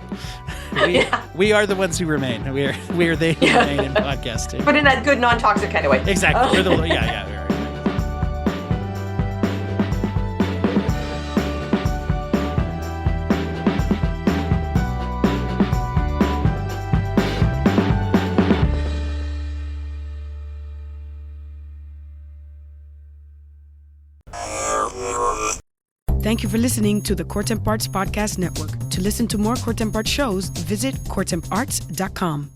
We are the ones who remain. We are they who remain in podcasting. But in that good, non-toxic kind of way. Exactly. We're the yeah. We are. Thank you for listening to the Court Arts Podcast Network. To listen to more Court Arts shows, visit courtemparts.com.